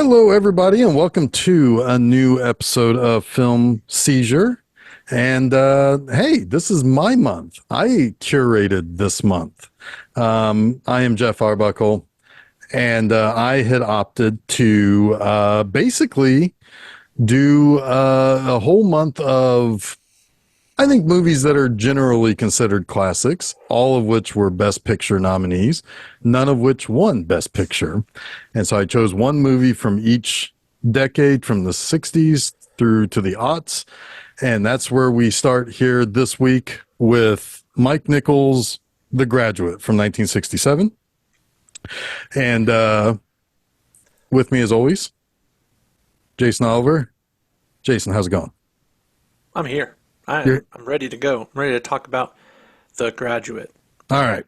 Hello, everybody, and welcome to a new episode of Film Seizure. And hey, this is my month. I curated this month. I am Geoff Arbuckle, and I had opted to basically do a whole month of, I think, movies that are generally considered classics, all of which were Best Picture nominees, none of which won Best Picture. And so I chose one movie from each decade, from the 60s through to the aughts. And that's where we start here this week with Mike Nichols' The Graduate from 1967. And with me, as always, Jason Oliver. Jason, how's it going? I'm here. I'm ready to go. I'm ready to talk about The Graduate. All right.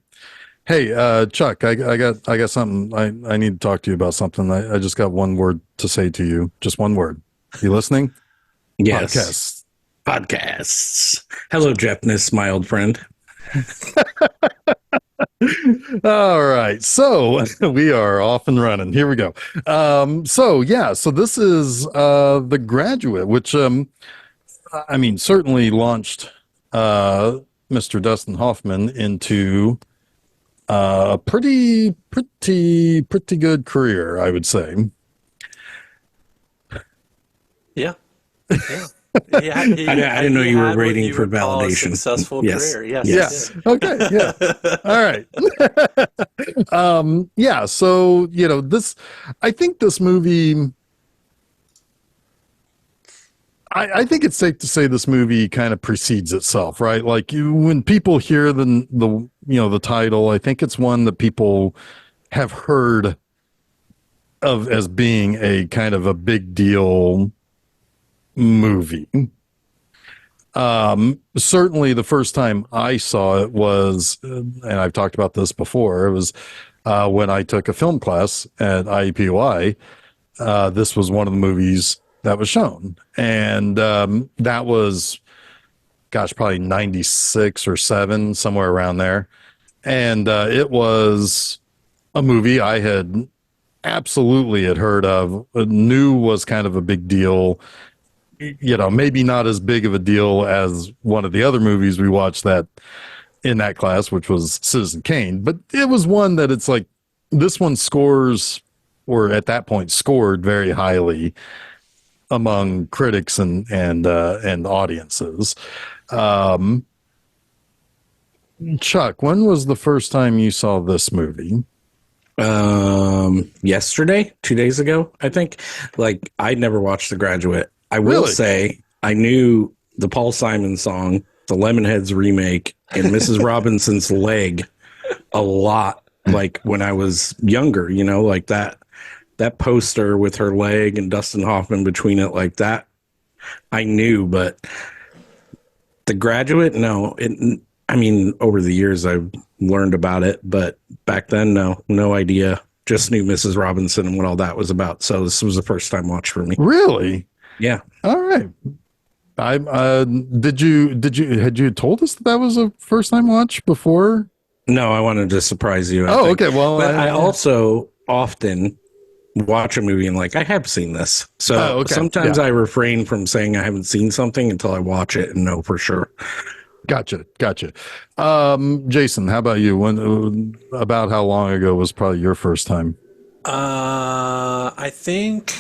Hey, Chuck, I got something. I need to talk to you about something. I just got one word to say to you. Just one word. You listening? Yes. Podcasts. Podcasts. Hello, Jeff, my old friend. All right. So we are off and running. Here we go. So this is The Graduate, which I mean, certainly launched Mr. Dustin Hoffman into a pretty good career, I would say. Yeah. Yeah. I didn't know you were waiting for validation. Successful Yes. career. Yes. Yes. Okay. Yeah. All right. Yeah. So, I think this movie, I think it's safe to say this movie kind of precedes itself, right? Like when people hear the title, I think it's one that people have heard of as being a kind of a big deal movie. Certainly the first time I saw it was, and I've talked about this before, it was when I took a film class at IUPUI. This was one of the movies that was shown. And that was, gosh, probably 96 or 7, somewhere around there. And it was a movie I had absolutely had heard of, knew was kind of a big deal. Maybe not as big of a deal as one of the other movies we watched that in that class, which was Citizen Kane. But it was one that it's like, this one scores, or at that point scored very highly among critics and audiences. Chuck, when was the first time you saw this movie? Yesterday, 2 days ago, I think. Like, I'd never watched The Graduate. I will say I knew the Paul Simon song, the Lemonheads remake, and Mrs. Robinson's leg a lot. Like when I was younger, like that poster with her leg and Dustin Hoffman between it, like that, I knew. But The Graduate, no. I mean, over the years I've learned about it, but back then, no idea. Just knew Mrs. Robinson and what all that was about. So this was the first time watch for me. Really? Yeah. All right. Had you told us that was a first time watch before? No, I wanted to surprise you. Okay. Well, but I also often watch a movie and I have seen this. So sometimes I refrain from saying I haven't seen something until I watch it and know for sure. Gotcha. Jason, how about you? About how long ago was probably your first time? I think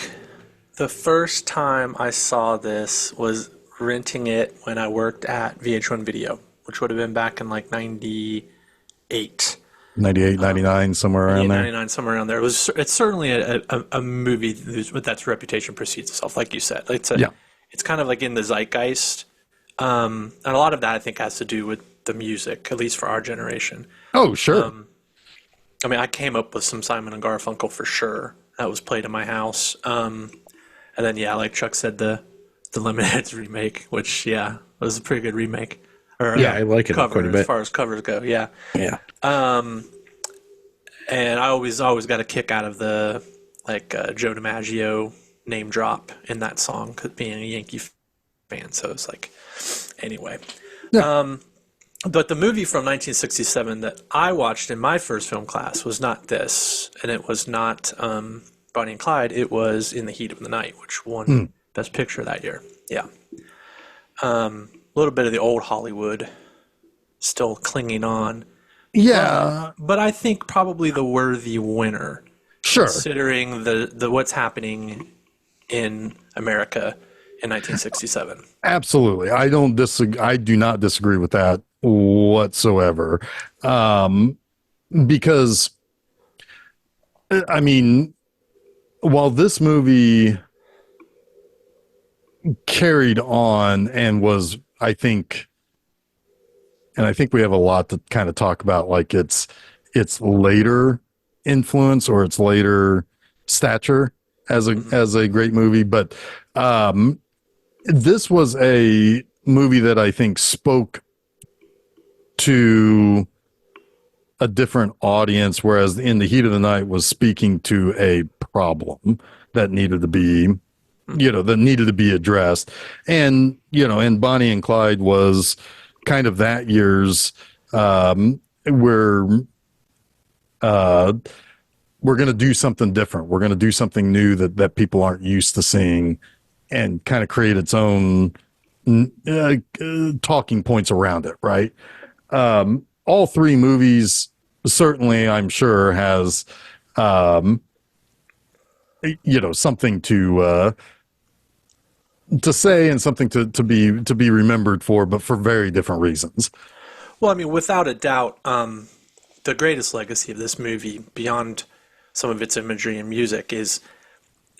the first time I saw this was renting it when I worked at VH1 Video, which would have been back in 98. 98, 99, somewhere around there. 99, somewhere around there. It's certainly a movie that's reputation precedes itself, like you said. It's kind of like in the zeitgeist. And a lot of that I think has to do with the music, at least for our generation. Oh, sure. I mean, I came up with some Simon and Garfunkel for sure. That was played in my house. And then, like Chuck said, the Lemonheads remake, which, was a pretty good remake. I like it cover, quite a bit. As far as covers go, yeah. Yeah. And I always got a kick out of the, Joe DiMaggio name drop in that song, being a Yankee fan. So it's anyway. Yeah. But the movie from 1967 that I watched in my first film class was not this, and it was not Bonnie and Clyde, it was In the Heat of the Night, which won Best Picture that year. Yeah. A little bit of the old Hollywood still clinging on. Yeah. But I think probably the worthy winner, Sure. considering the what's happening in America in 1967. Absolutely. I don't disagree. I do not disagree with that whatsoever. Because, I mean, while this movie carried on and was, I think we have a lot to kind of talk about, like its later influence or its later stature as a great movie. But this was a movie that I think spoke to a different audience, whereas In the Heat of the Night was speaking to a problem that needed to be, addressed. And, and Bonnie and Clyde was kind of that year's, we're going to do something different. We're going to do something new that people aren't used to seeing, and kind of create its own talking points around it. Right. All three movies, certainly, I'm sure, has, something to say and something to be remembered for, but for very different reasons. Well, I mean, without a doubt, the greatest legacy of this movie, beyond some of its imagery and music, is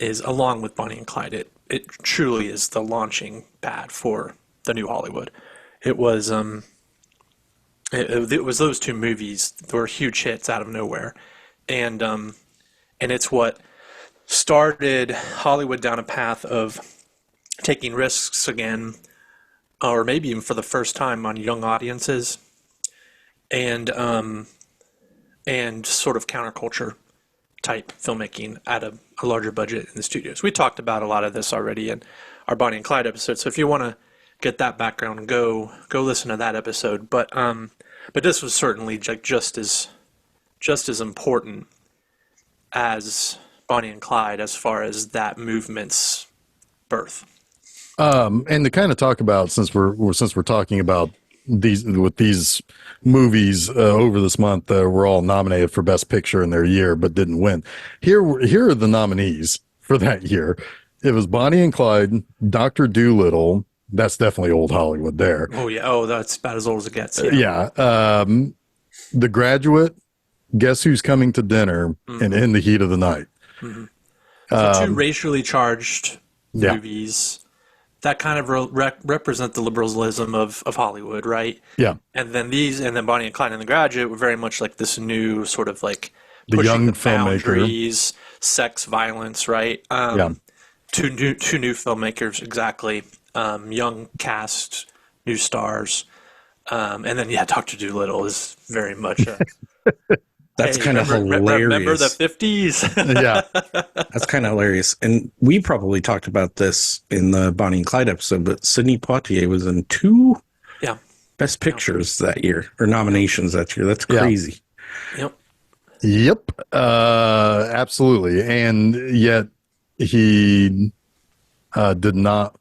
along with Bonnie and Clyde. It truly is the launching pad for the new Hollywood. It was it was those two movies that were huge hits out of nowhere, and it's what started Hollywood down a path of taking risks again, or maybe even for the first time on young audiences, and sort of counterculture type filmmaking at a larger budget in the studios. We talked about a lot of this already in our Bonnie and Clyde episode, so if you want to get that background, go listen to that episode. But this was certainly just as important as Bonnie and Clyde as far as that movement's birth. And to kind of talk about, since we're talking about these movies over this month, were all nominated for Best Picture in their year but didn't win. Here are the nominees for that year. It was Bonnie and Clyde, Dr. Dolittle. That's definitely old Hollywood there. Oh yeah. Oh, that's about as old as it gets. Yeah. The Graduate, Guess Who's Coming to Dinner, and In the Heat of the Night. Mm-hmm. So two racially charged movies that kind of represent the liberalism of Hollywood, right? Yeah. And then Bonnie and Clyde and The Graduate were very much like this new sort of like the pushing young the filmmaker, boundaries, sex, violence, right? Two new filmmakers, exactly. Young cast, new stars, and then Dr. Dolittle is very much that's kind of hilarious. Remember the 50s? Yeah, that's kind of hilarious. And we probably talked about this in the Bonnie and Clyde episode, but Sidney Poitier was in 2 Best Pictures that year, or nominations that year. That's crazy. Yep. Absolutely. And yet he did not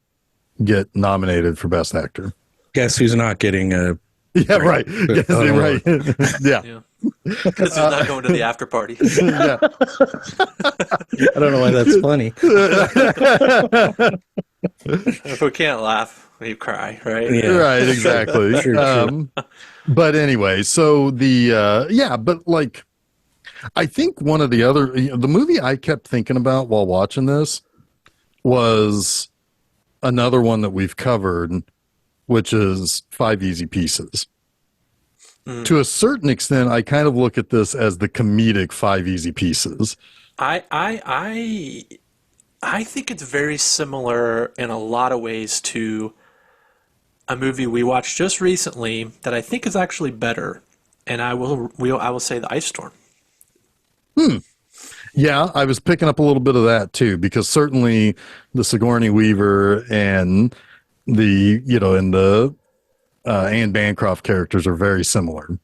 get nominated for Best Actor. Guess who's not getting a... Yeah, right. Right. Yeah. Because he's not going to the after party. Yeah. I don't know why that's funny. If we can't laugh, we cry, right? Yeah. Right, exactly. True. But anyway, so but like, I think one of the other, the movie I kept thinking about while watching this was another one that we've covered, which is Five Easy Pieces. To a certain extent, I kind of look at this as the comedic Five Easy Pieces. I think it's very similar in a lot of ways to a movie we watched just recently that I think is actually better, and I will say The Ice Storm. Yeah, I was picking up a little bit of that too, because certainly the Sigourney Weaver and the Anne Bancroft characters are very similar.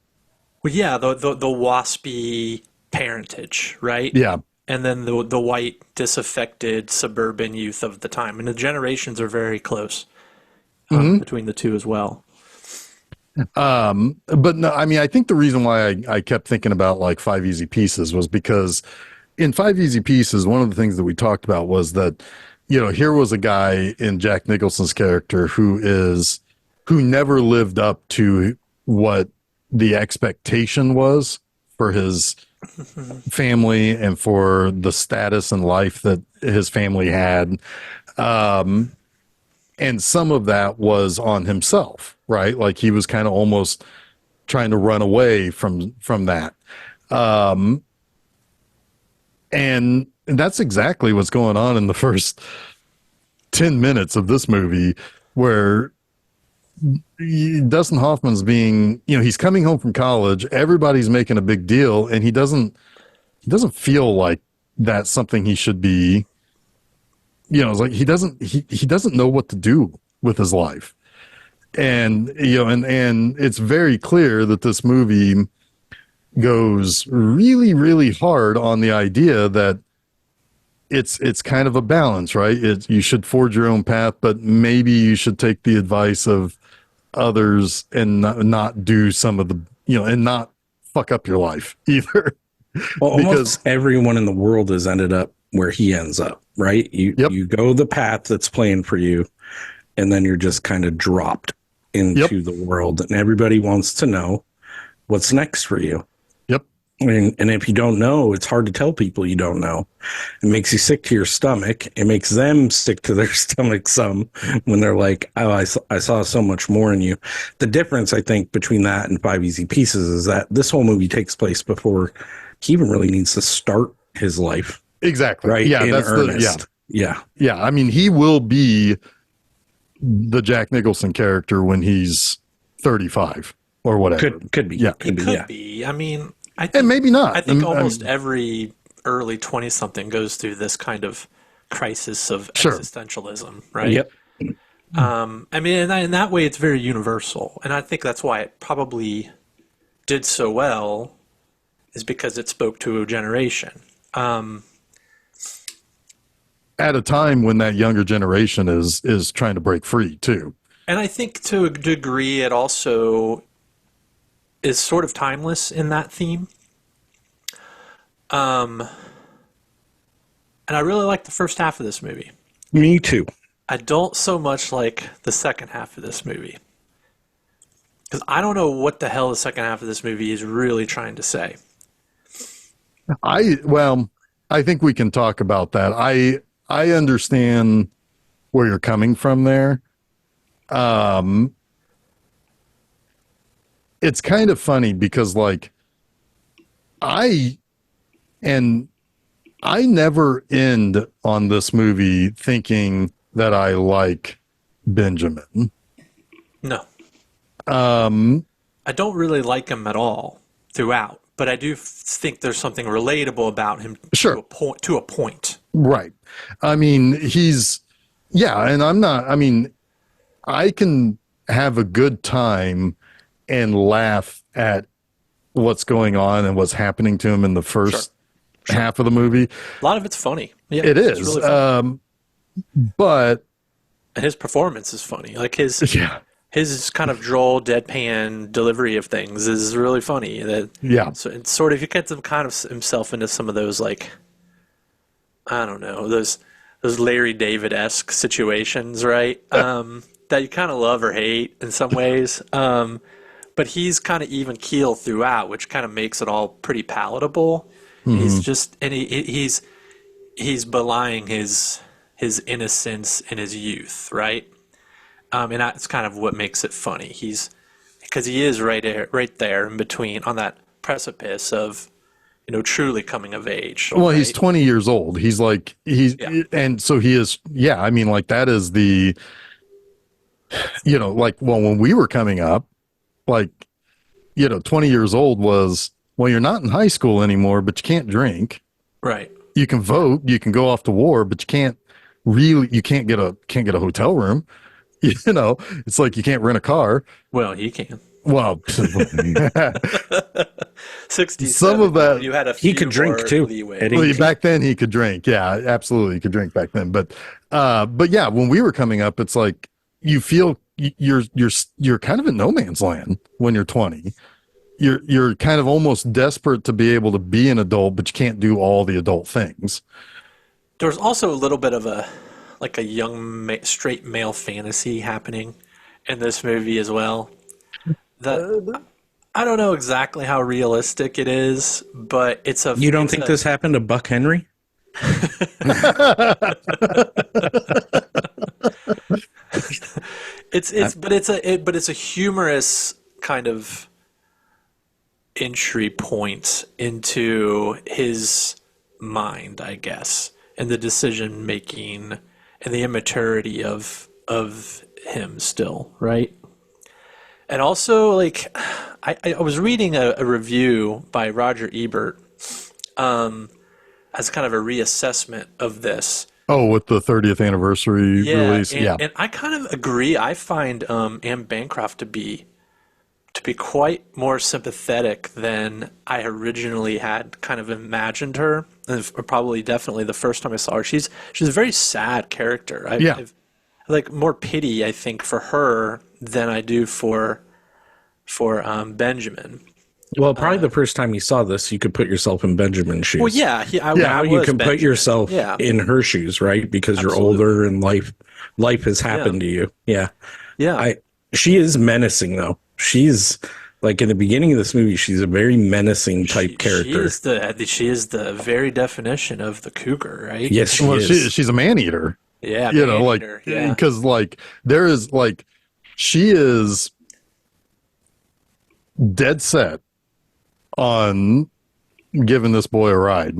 Well, yeah, the waspy parentage, right? Yeah. and then the white disaffected suburban youth of the time, and the generations are very close between the two as well. But no, I mean, I think the reason why I kept thinking about like Five Easy Pieces was because in Five Easy Pieces, one of the things that we talked about was that, you know, here was a guy in Jack Nicholson's character who never lived up to what the expectation was for his family and for the status and life that his family had. And some of that was on himself, right? Like he was kind of almost trying to run away from that. And that's exactly what's going on in the first 10 minutes of this movie, where Dustin Hoffman's being, you know, he's coming home from college. Everybody's making a big deal, and he doesn't feel like that's something he should be. You know, it's like he doesn't know what to do with his life, and you know, and it's very clear that this movie goes really, really hard on the idea that it's kind of a balance, right? You should forge your own path, but maybe you should take the advice of others and not do some of the, you know, and not fuck up your life either. Well, Because almost everyone in the world has ended up where he ends up, right? You go the path that's playing for you, and then you're just kind of dropped into the world, and everybody wants to know what's next for you. And if you don't know, it's hard to tell people you don't know. It makes you sick to your stomach. It makes them sick to their stomach some when they're like, oh, I saw so much more in you. The difference, I think, between that and Five Easy Pieces is that this whole movie takes place before he even really needs to start his life. Exactly. Right? Yeah, in that's earnest. Yeah. I mean, he will be the Jack Nicholson character when he's 35 or whatever. Could be. Yeah. It could be. I mean, I think, And maybe not. I think almost every early 20-something goes through this kind of crisis of existentialism, right? Yep. I mean, in that way, it's very universal. And I think that's why it probably did so well, is because it spoke to a generation. At a time when that younger generation is trying to break free, too. And I think to a degree, it also is sort of timeless in that theme. And I really like the first half of this movie. Me too. I don't so much like the second half of this movie. Because I don't know what the hell the second half of this movie is really trying to say. I think we can talk about that. I understand where you're coming from there. It's kind of funny because like I never end on this movie thinking that I like Benjamin. No. I don't really like him at all throughout, but I do think there's something relatable about him to a point. Right. I mean, and I can have a good time and laugh at what's going on and what's happening to him in the first half of the movie. A lot of it's funny. Yeah, it is. Really funny. But his performance is funny. Like his kind of droll, deadpan delivery of things is really funny. So it's sort of, he gets him kind of himself into some of those, like, I don't know, those Larry David-esque situations, right? That you kind of love or hate in some ways. But he's kind of even keel throughout, which kind of makes it all pretty palatable. Mm-hmm. He's just, and he's belying his innocence and his youth, right? And that's kind of what makes it funny. Because he is right there in between, on that precipice of, you know, truly coming of age. Well, right? He's 20 years old. And so he is. Yeah, I mean, like that is the, you know, like, well, when we were coming up, like, you know, 20 years old was, well, you're not in high school anymore, but you can't drink. Right. You can vote, you can go off to war, but you can't get a hotel room. You know, it's like you can't rent a car. Well, he can. Well, '60s. Some of that you had a he few could drink more too. leeway. well, back then he could drink. Yeah, absolutely, he could drink back then. But yeah, when we were coming up, it's like you feel you're kind of in no man's land when you're 20. You're kind of almost desperate to be able to be an adult, but you can't do all the adult things. There's also a little bit of a young straight male fantasy happening in this movie as well. That I don't know exactly how realistic it is, but it's a. You don't think this happened to Buck Henry? It's a humorous kind of entry point into his mind, I guess, and the decision making and the immaturity of him still, right? And also, like, I was reading a review by Roger Ebert as kind of a reassessment of this. Oh, with the 30th anniversary release, and I kind of agree. I find Anne Bancroft to be quite more sympathetic than I originally had kind of imagined her, and probably definitely the first time I saw her. She's a very sad character. I've like more pity, I think, for her than I do for Benjamin. Well, probably the first time you saw this, you could put yourself in Benjamin's shoes. Well, yeah. Now you can put yourself in her shoes, right? Because you're older and life has happened to you. Yeah. Yeah. She is menacing, though. She's like in the beginning of this movie, she's a very menacing type character. She is the very definition of the cougar, right? Yes, she's a man eater. Yeah, you know, like because like there is like she is dead set on giving this boy a ride.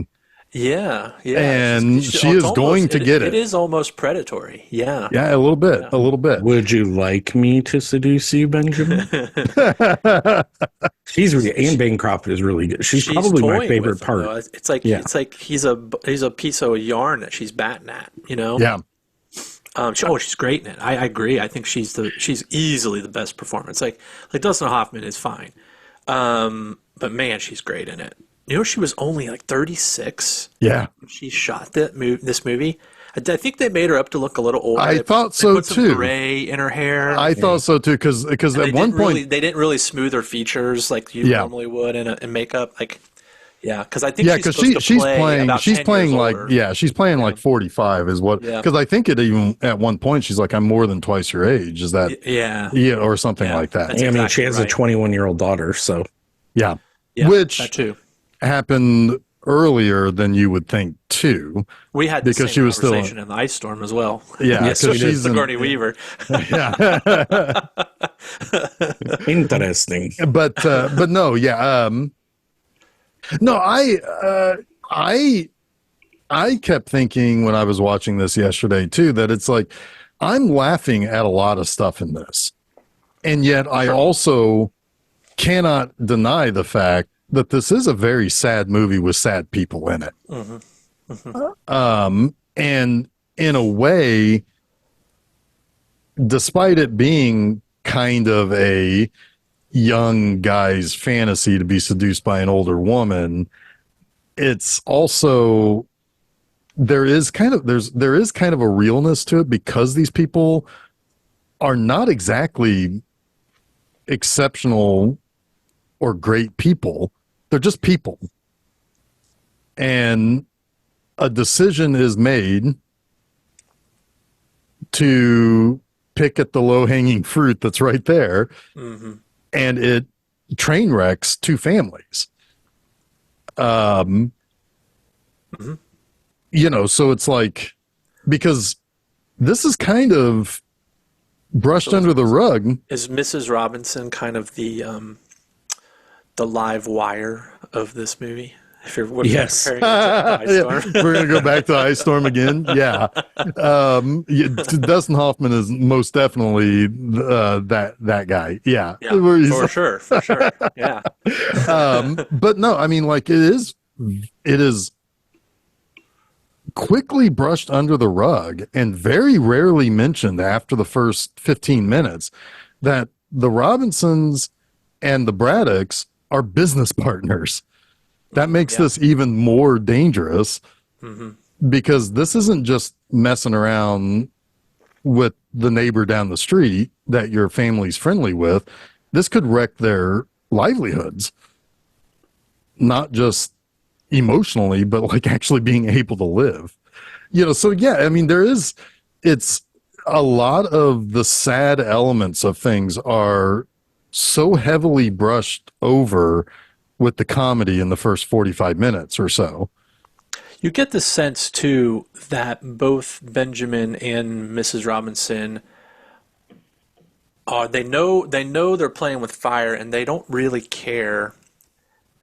Yeah. And she is going to get it. It is almost predatory. Yeah. Yeah, a little bit. Yeah. A little bit. Would you like me to seduce you, Benjamin? Anne Bancroft is really good. She's probably my favorite part. It's like he's a piece of yarn that she's batting at, you know? Yeah. She's great in it. I agree. I think she's easily the best performance. Like Dustin Hoffman is fine. But man, she's great in it. You know, she was only like 36. Yeah. When she shot this movie. I think they made her up to look a little older. I thought so put too. Some gray in her hair. I thought so too, because at one point they didn't really smooth her features like you normally would in makeup. Like, because I think she's playing like 45 is what. Because I think it even at one point she's like, I'm more than twice your age. Is that or something like that? I mean, she has a 21-year-old daughter, so which that too happened earlier than you would think too. We had because she was still in the ice storm as well. Yeah, because she's Sigourney Weaver. Yeah, interesting. But no, no. I kept thinking when I was watching this yesterday too that it's like I'm laughing at a lot of stuff in this, and yet I also cannot deny the fact that this is a very sad movie with sad people in it. Mm-hmm. Mm-hmm. And in a way, despite it being kind of a young guy's fantasy to be seduced by an older woman, it's also there is kind of a realness to it because these people are not exactly exceptional or great people. They're just people. And a decision is made to pick at the low-hanging fruit that's right there. Mm-hmm. And it train wrecks two families. Mm-hmm. You know, so it's like, because this is kind of brushed under the rug. Is Mrs. Robinson kind of the live wire of this movie? If you're comparing it to Ice Storm. We're going to go back to Ice Storm again. Yeah. Dustin Hoffman is most definitely that guy. Yeah. For sure. Yeah. But no, I mean, like it is quickly brushed under the rug and very rarely mentioned after the first 15 minutes that the Robinsons and the Braddocks are business partners. That makes Yeah. this even more dangerous Hmm. because this isn't just messing around with the neighbor down the street that your family's friendly with. This could wreck their livelihoods, not just emotionally, but like actually being able to live. So yeah, I mean, it's a lot of the sad elements of things are so heavily brushed over with the comedy in the first 45 minutes or so. You get the sense too that both Benjamin and Mrs. Robinson are they know they're playing with fire and they don't really care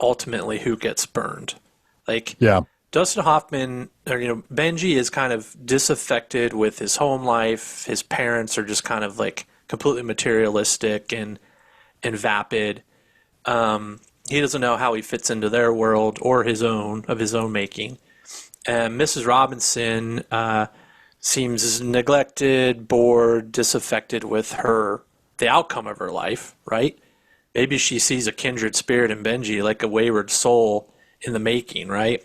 ultimately who gets burned. Like Yeah. Dustin Hoffman, or Benji is kind of disaffected with his home life. His parents are just kind of like completely materialistic and vapid. He doesn't know how he fits into their world or his own making. And Mrs. Robinson seems neglected, bored, disaffected with the outcome of her life, right? Maybe she sees a kindred spirit in Benji, like a wayward soul in the making, right?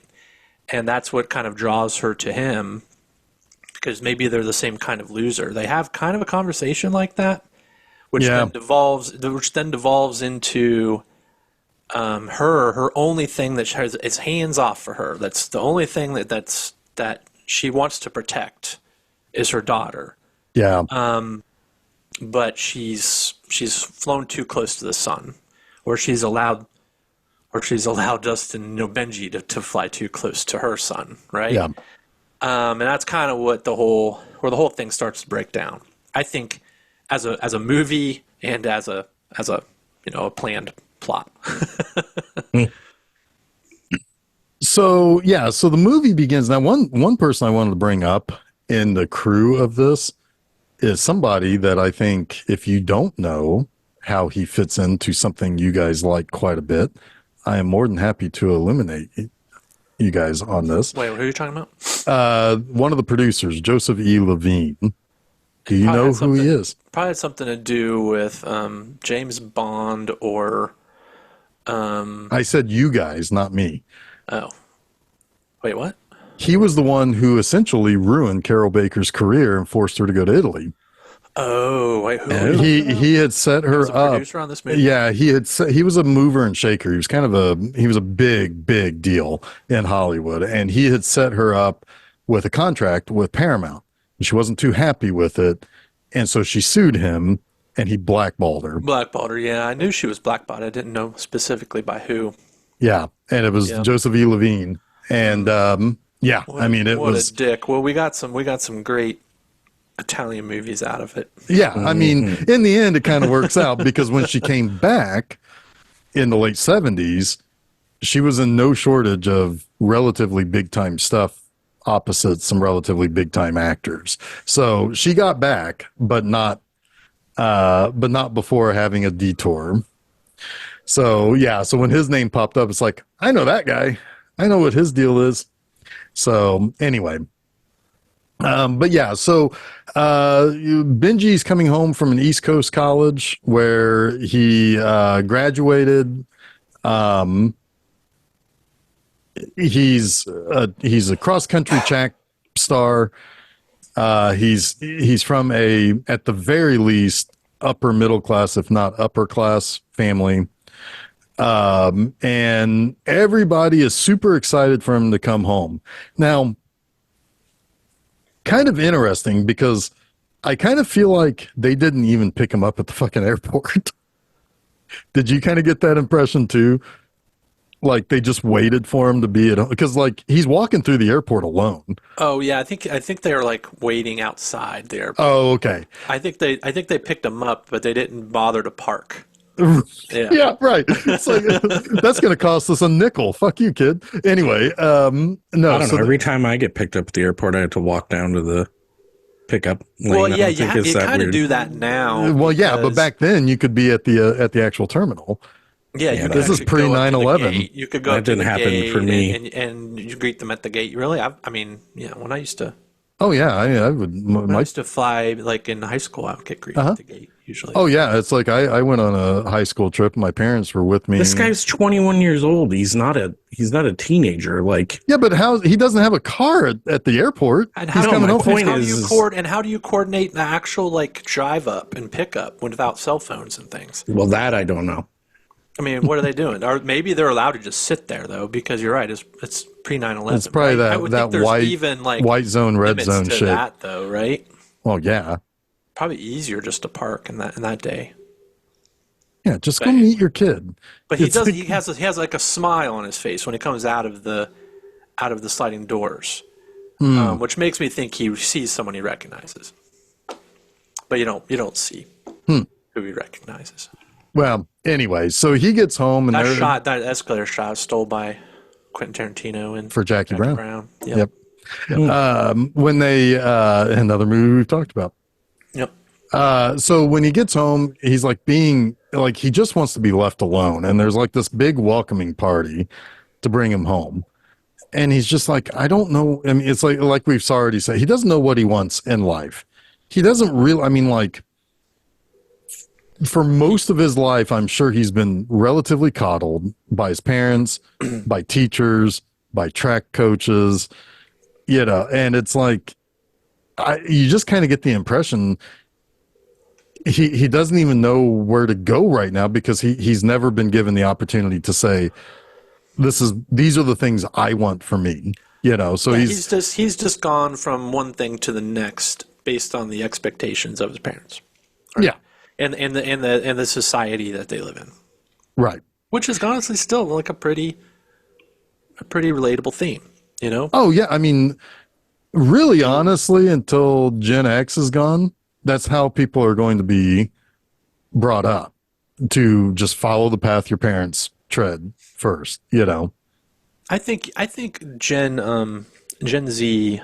And that's what kind of draws her to him, because maybe they're the same kind of loser. They have kind of a conversation like that, which Yeah. then devolves into her only thing that she has is hands off for her. That's the only thing that she wants to protect is her daughter. Yeah. But she's flown too close to the sun, or she's allowed Dustin, Benji to fly too close to her son, right? Yeah. And that's kind of where the whole thing starts to break down. I think as a movie and as a a planned plot. So yeah, so the movie begins now. One person I wanted to bring up in the crew of this is somebody that I think, if you don't know how he fits into something you guys like quite a bit, I am more than happy to eliminate you guys on this. Wait, who are you talking about? One of the producers, Joseph E. Levine. Do you know who he is? Probably had something to do with James Bond or. I said you guys, not me. Oh, wait, what? He was the one who essentially ruined Carol Baker's career and forced her to go to Italy. Oh, wait, who? He had set her was a up. producer on this movie? Yeah, he was a mover and shaker. He was a big deal in Hollywood, and he had set her up with a contract with Paramount. She wasn't too happy with it, and so she sued him, and he blackballed her. Blackballed her, yeah. I knew she was blackballed. I didn't know specifically by who. Yeah, and it was Joseph E. Levine, and yeah, I mean it was a dick. Well, we got some great Italian movies out of it. Yeah, I mean, in the end, it kind of works out because when she came back in the late 70s, she was in no shortage of relatively big time stuff opposite some relatively big time actors. So she got back, but not before having a detour. So yeah, so when his name popped up, it's like, I know that guy. I know what his deal is. So anyway. But yeah, so Benji's coming home from an East Coast college where he graduated. He's a cross country track star. He's from at the very least upper middle class, if not upper class family. And everybody is super excited for him to come home. Now, kind of interesting because I kind of feel like they didn't even pick him up at the fucking airport. Did you kind of get that impression too? Like they just waited for him to be at home because like he's walking through the airport alone. Oh yeah, I think they're like waiting outside the airport. Oh, okay. I think they picked him up, but they didn't bother to park. Yeah, right. It's like that's going to cost us a nickel. Fuck you, kid. Anyway, no. I don't know. Every time I get picked up at the airport, I have to walk down to the pickup lane. Well, yeah, you kind of do that now. Well, yeah, but back then you could be at the actual terminal. Yeah, this is pre 9/11. You could go. That didn't happen for me, and you greet them at the gate. Really, I mean, yeah. When I used to. Oh yeah, I would. When I used to fly, like in high school, I would get greeted at the gate. usually. Oh yeah, it's like I went on a high school trip. My parents were with me. This guy's 21 years old. He's not a teenager. Like, yeah, but he doesn't have a car at the airport. And He's coming home. How do you coordinate the actual like drive up and pick up without cell phones and things? Well, that I don't know. I mean, what are they doing? Or maybe they're allowed to just sit there though, because you're right. It's pre 9/11. It's probably right? that white zone, red zone to shit. That though, right? Well, yeah. Probably easier just to park in that day. Yeah, just go meet your kid. But he does. He has like a smile on his face when he comes out of the sliding doors, which makes me think he sees someone he recognizes. But you don't see who he recognizes. Well, anyway, so he gets home and that escalator shot was stole by Quentin Tarantino and for Jackie Brown. Yep. When they another movie we've talked about. Yep. So when he gets home, he's like he just wants to be left alone, and there's like this big welcoming party to bring him home, and he's just like, I don't know. I mean, it's like we've already said, he doesn't know what he wants in life. He doesn't really. I mean, like for most of his life, I'm sure he's been relatively coddled by his parents, by teachers, by track coaches, and it's like you just kind of get the impression he doesn't even know where to go right now, because he's never been given the opportunity to say, these are the things I want for me, so he's just gone from one thing to the next based on the expectations of his parents. Right? Yeah. And the society that they live in. Right. Which is honestly still like a pretty relatable theme, Oh yeah. I mean, really honestly, until Gen X is gone, that's how people are going to be brought up, to just follow the path your parents tread first, I think Gen Z,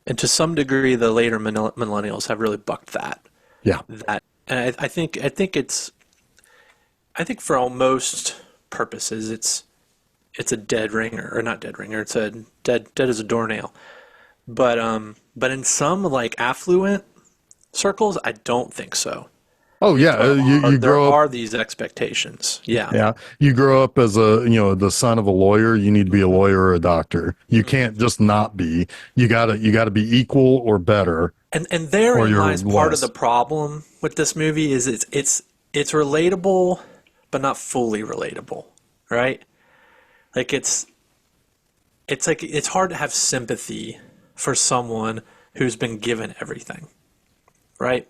and to some degree the later millennials, have really bucked that. Yeah. And I think for almost purposes it's a dead ringer, or not dead ringer. It's a dead as a doornail. But in some like affluent circles, I don't think so. Oh yeah, there are these expectations. Yeah, yeah. You grow up as the son of a lawyer. You need to be a lawyer or a doctor. You can't just not be. You gotta be equal or better. And therein lies part of the problem with this movie is it's relatable, but not fully relatable, right? Like it's hard to have sympathy for someone who's been given everything, right?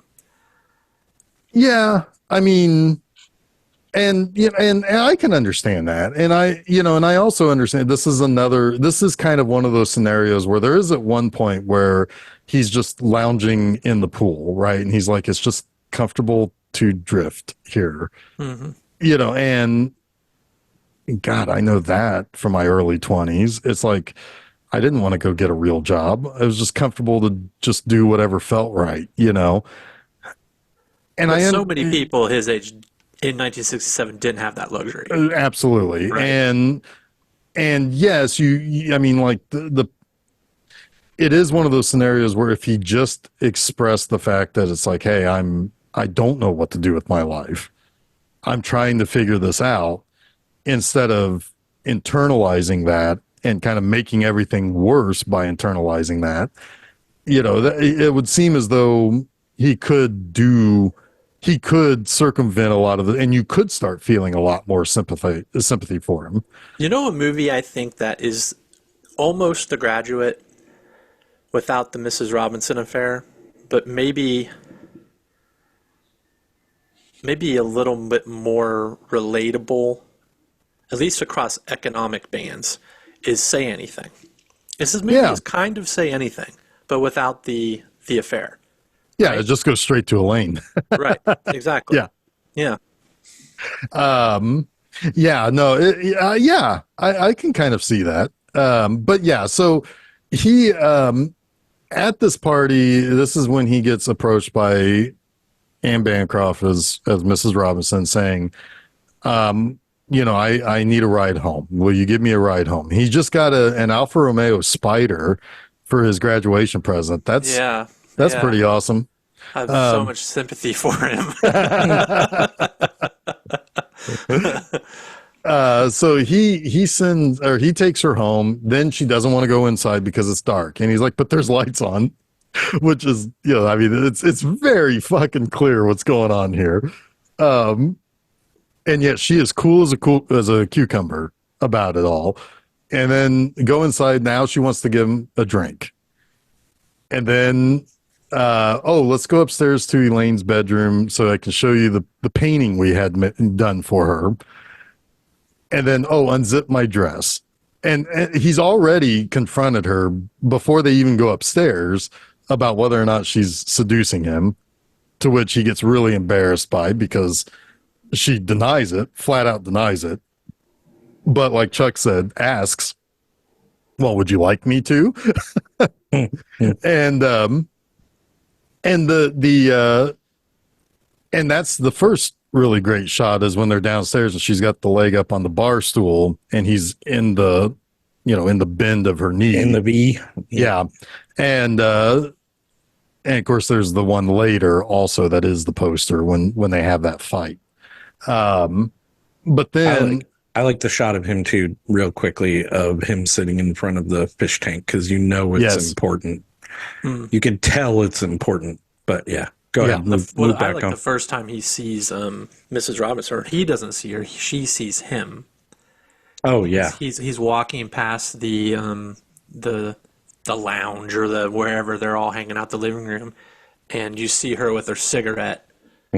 Yeah, I mean, and I can understand that, and I also understand this is kind of one of those scenarios where there is at one point where he's just lounging in the pool, right, and he's like, it's just comfortable to drift here, and God, I know that from my early 20s. It's like I didn't want to go get a real job. I was just comfortable to just do whatever felt right, And so many people his age in 1967 didn't have that luxury. Absolutely. Right. And yes, I mean, like it is one of those scenarios where if he just expressed the fact that it's like, hey, I don't know what to do with my life. I'm trying to figure this out, instead of internalizing that and kind of making everything worse by internalizing that, it would seem as though he could circumvent a lot of it, and you could start feeling a lot more sympathy for him. A movie I think that is almost The Graduate without the Mrs. Robinson affair, but maybe a little bit more relatable, at least across economic bands, is Say Anything. This movie is kind of Say Anything, but without the affair. Yeah, right? It just goes straight to Elaine. Right, exactly. Yeah. I can kind of see that. But yeah, so he, at this party, this is when he gets approached by Anne Bancroft as Mrs. Robinson, saying, I need a ride home. Will you give me a ride home? He just got an Alfa Romeo Spider for his graduation present. That's pretty awesome. I have so much sympathy for him. So he sends, or he takes her home. Then she doesn't want to go inside because it's dark, and he's like, "But there's lights on," which is, I mean, it's very fucking clear what's going on here. And yet she is cool as a cucumber about it all. And then go inside. Now she wants to give him a drink. And then, let's go upstairs to Elaine's bedroom so I can show you the painting we had done for her. And then, unzip my dress. And he's already confronted her before they even go upstairs about whether or not she's seducing him, to which he gets really embarrassed by because she denies it, flat out denies it. But like Chuck said, asks, "Well, would you like me to?" And that's the first really great shot, is when they're downstairs and she's got the leg up on the bar stool and he's in the bend of her knee. In the V. Yeah. And of course there's the one later also that is the poster when they have that fight. But then I like the shot of him too, real quickly, of him sitting in front of the fish tank, because it's important. You can tell it's important. But yeah, go ahead. Move back like on. the first time he sees Mrs. Robinson, he doesn't see her; she sees him. Oh yeah, he's walking past the lounge or the wherever they're all hanging out, the living room, and you see her with her cigarette.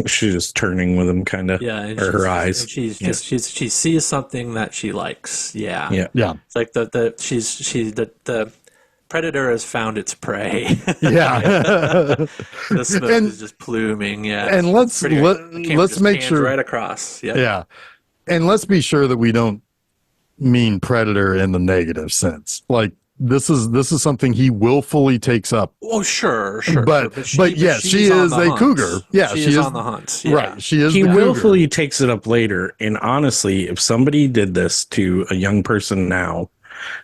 She's just turning with him, kind of. Yeah, or her eyes. She sees something that she likes. Yeah. It's like the predator has found its prey. Yeah. The smoke is just pluming. Yeah. And let's make sure right across. Yep. Yeah. And let's be sure that we don't mean predator in the negative sense. Like, this is something he willfully takes up. Oh, sure. But yes, she is a cougar. Yeah, she is on the hunt. Yeah. Right. She is. He the willfully takes it up later. And honestly, if somebody did this to a young person now,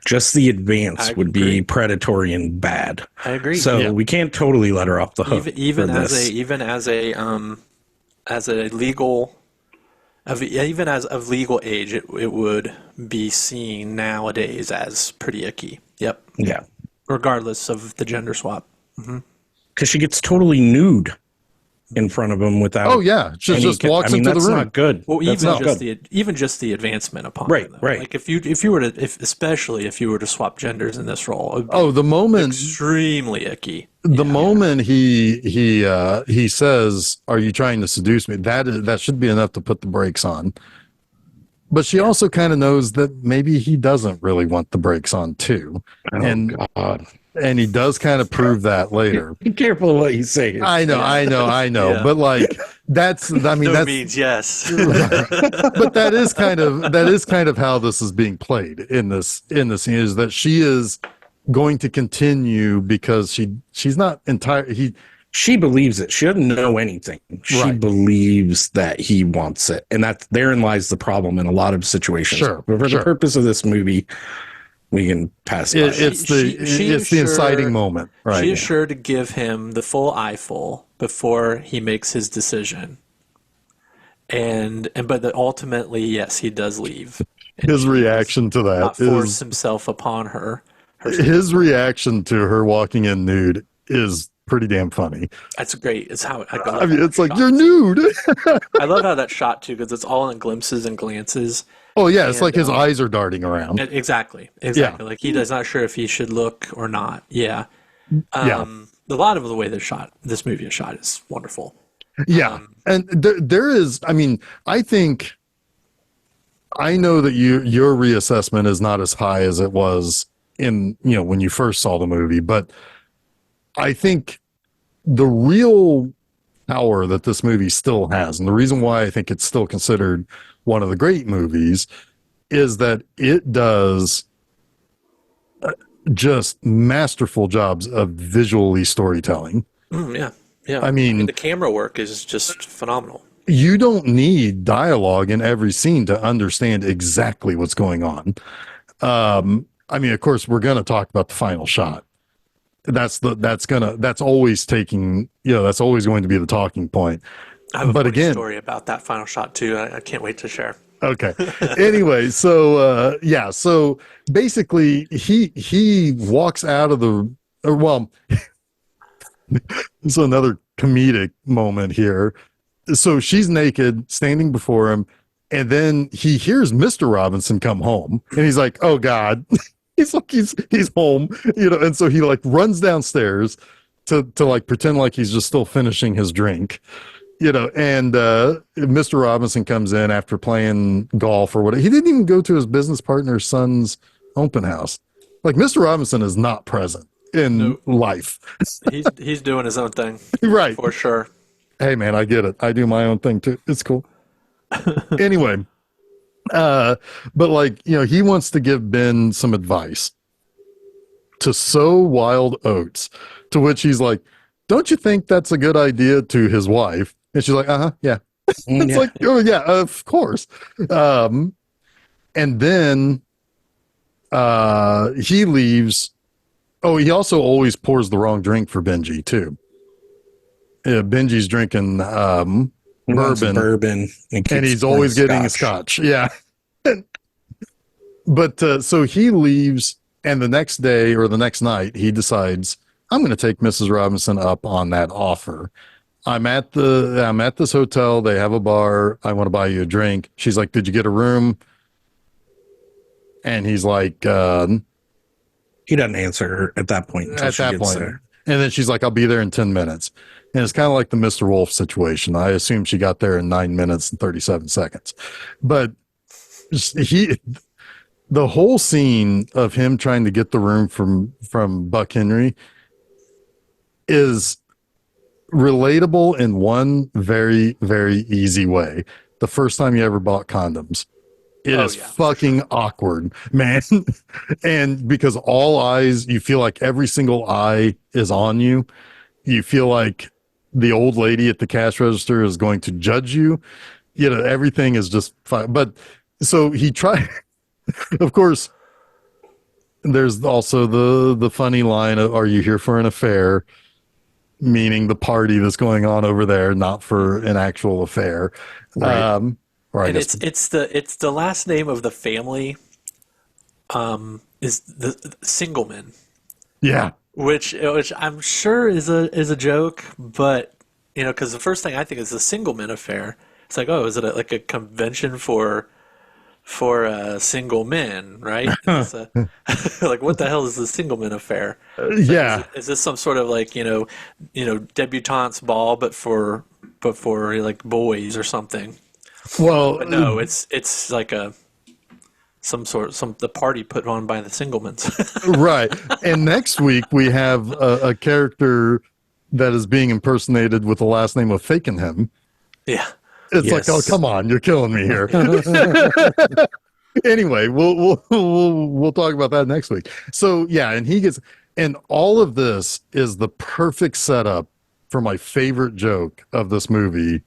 just the advance would be predatory and bad. I agree. So we can't totally let her off the hook. Even of legal age, it would be seen nowadays as pretty icky. Yep. Yeah. Regardless of the gender swap. Because she gets totally nude in front of him without. Oh yeah, she just walks into the room. That's not good. Well, even just the advancement upon right, them, right. Like especially if you were to swap genders in this role. The moment extremely icky. The moment he says, "Are you trying to seduce me?" That should be enough to put the brakes on. But she also kind of knows that maybe he doesn't really want the brakes on too. God. And he does kind of prove that later. Be careful what you say. I know. Yeah. But like, that's means yes. But that is kind of how this is being played in this scene, is that she is going to continue because she's not she believes it. She doesn't know anything. She believes that he wants it. And therein lies the problem in a lot of situations. Sure. But for the purpose of this movie, we can pass by. It's the inciting moment, right? She is sure to give him the full eyeful before he makes his decision. But ultimately, yes, he does leave. His reaction to that not force himself upon her. His reaction to her walking in nude is pretty damn funny. That's great. It's how it's like, you're nude. I love how that shot too, because it's all in glimpses and glances. Oh yeah, it's like his eyes are darting around. Exactly. Yeah. Like he's not sure if he should look or not. Yeah. A lot of the way this movie is shot is wonderful. Yeah. And there is, I think, I know that your reassessment is not as high as it was when you first saw the movie, but I think the real power that this movie still has, and the reason why I think it's still considered one of the great movies, is that it does just masterful jobs of visually storytelling. Yeah. I mean, the camera work is just phenomenal. You don't need dialogue in every scene to understand exactly what's going on. Of course, we're going to talk about the final shot. that's always taking, that's always going to be the talking point. I have a But funny again, story about that final shot too. I can't wait to share. okay. Anyway, so so basically he walks out of the, or well, so another comedic moment here. So she's naked, standing before him, and then he hears Mr. Robinson come home, and he's like, "Oh God!" He's like, he's home, and so he like runs downstairs to like pretend like he's just still finishing his drink, and Mr. Robinson comes in after playing golf or whatever. He didn't even go to his business partner's son's open house. Like, Mr. Robinson is not present in life. He's doing his own thing, Right? For sure. Hey man, I get it. I do my own thing too. It's cool. Anyway, but like, he wants to give Ben some advice to sow wild oats, to which he's like, "Don't you think that's a good idea?" to his wife. And she's like, yeah. It's like, oh yeah, of course. And then he leaves. Oh, he also always pours the wrong drink for Benji too. Yeah, Benji's drinking bourbon, and he's always getting a scotch. Yeah. But so he leaves, and the next day or the next night, he decides, I'm going to take Mrs. Robinson up on that offer. I'm at this hotel. They have a bar. I want to buy you a drink. She's like, "Did you get a room?" And he's like, he doesn't answer her at that point. At that point. There. And then she's like, "I'll be there in 10 minutes. And it's kind of like the Mr. Wolf situation. I assume she got there in 9 minutes and 37 seconds. But the whole scene of him trying to get the room from Buck Henry is relatable in one very, very easy way. The first time you ever bought condoms. It is fucking awkward, man. And because all eyes, you feel like every single eye is on you. You feel like the old lady at the cash register is going to judge you. Everything is just fine. But so he tried, of course, there's also the funny line of, "Are you here for an affair?" Meaning the party that's going on over there, not for an actual affair. Right. And it's the last name of the family is the Singleman. Yeah. Which I'm sure is a joke, but because the first thing I think is the Singleman affair. It's like, oh, is it like a convention for single men, right? Like, what the hell is the Singleman affair? Yeah. Is this some sort of like debutante's ball, but for like boys or something? Well, But no, it's like the party put on by the Singlemans. Right. And next week we have a character that is being impersonated with the last name of Fakenham. Yeah. It's like, oh, come on, you're killing me here. Anyway, we'll talk about that next week. So yeah, and all of this is the perfect setup for my favorite joke of this movie.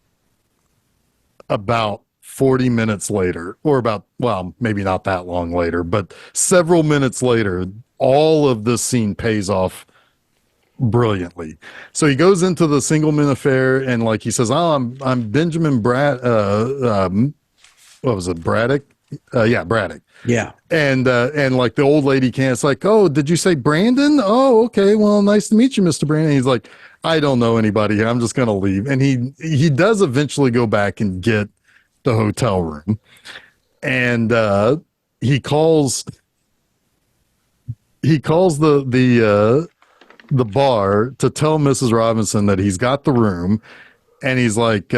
About 40 minutes later, or well, maybe not that long later, but several minutes later, all of this scene pays off brilliantly. So he goes into the Singleman affair, and like he says, "Oh, I'm Benjamin what was it, Braddock?" Yeah, Braddock. Yeah. And like the old lady can't. It's like, "Oh, did you say Brandon? Oh, okay. Well, nice to meet you, Mr. Brandon." He's like, "I don't know anybody here. I'm just gonna leave." And he does eventually go back and get the hotel room, and he calls the bar to tell Mrs. Robinson that he's got the room. And he's like,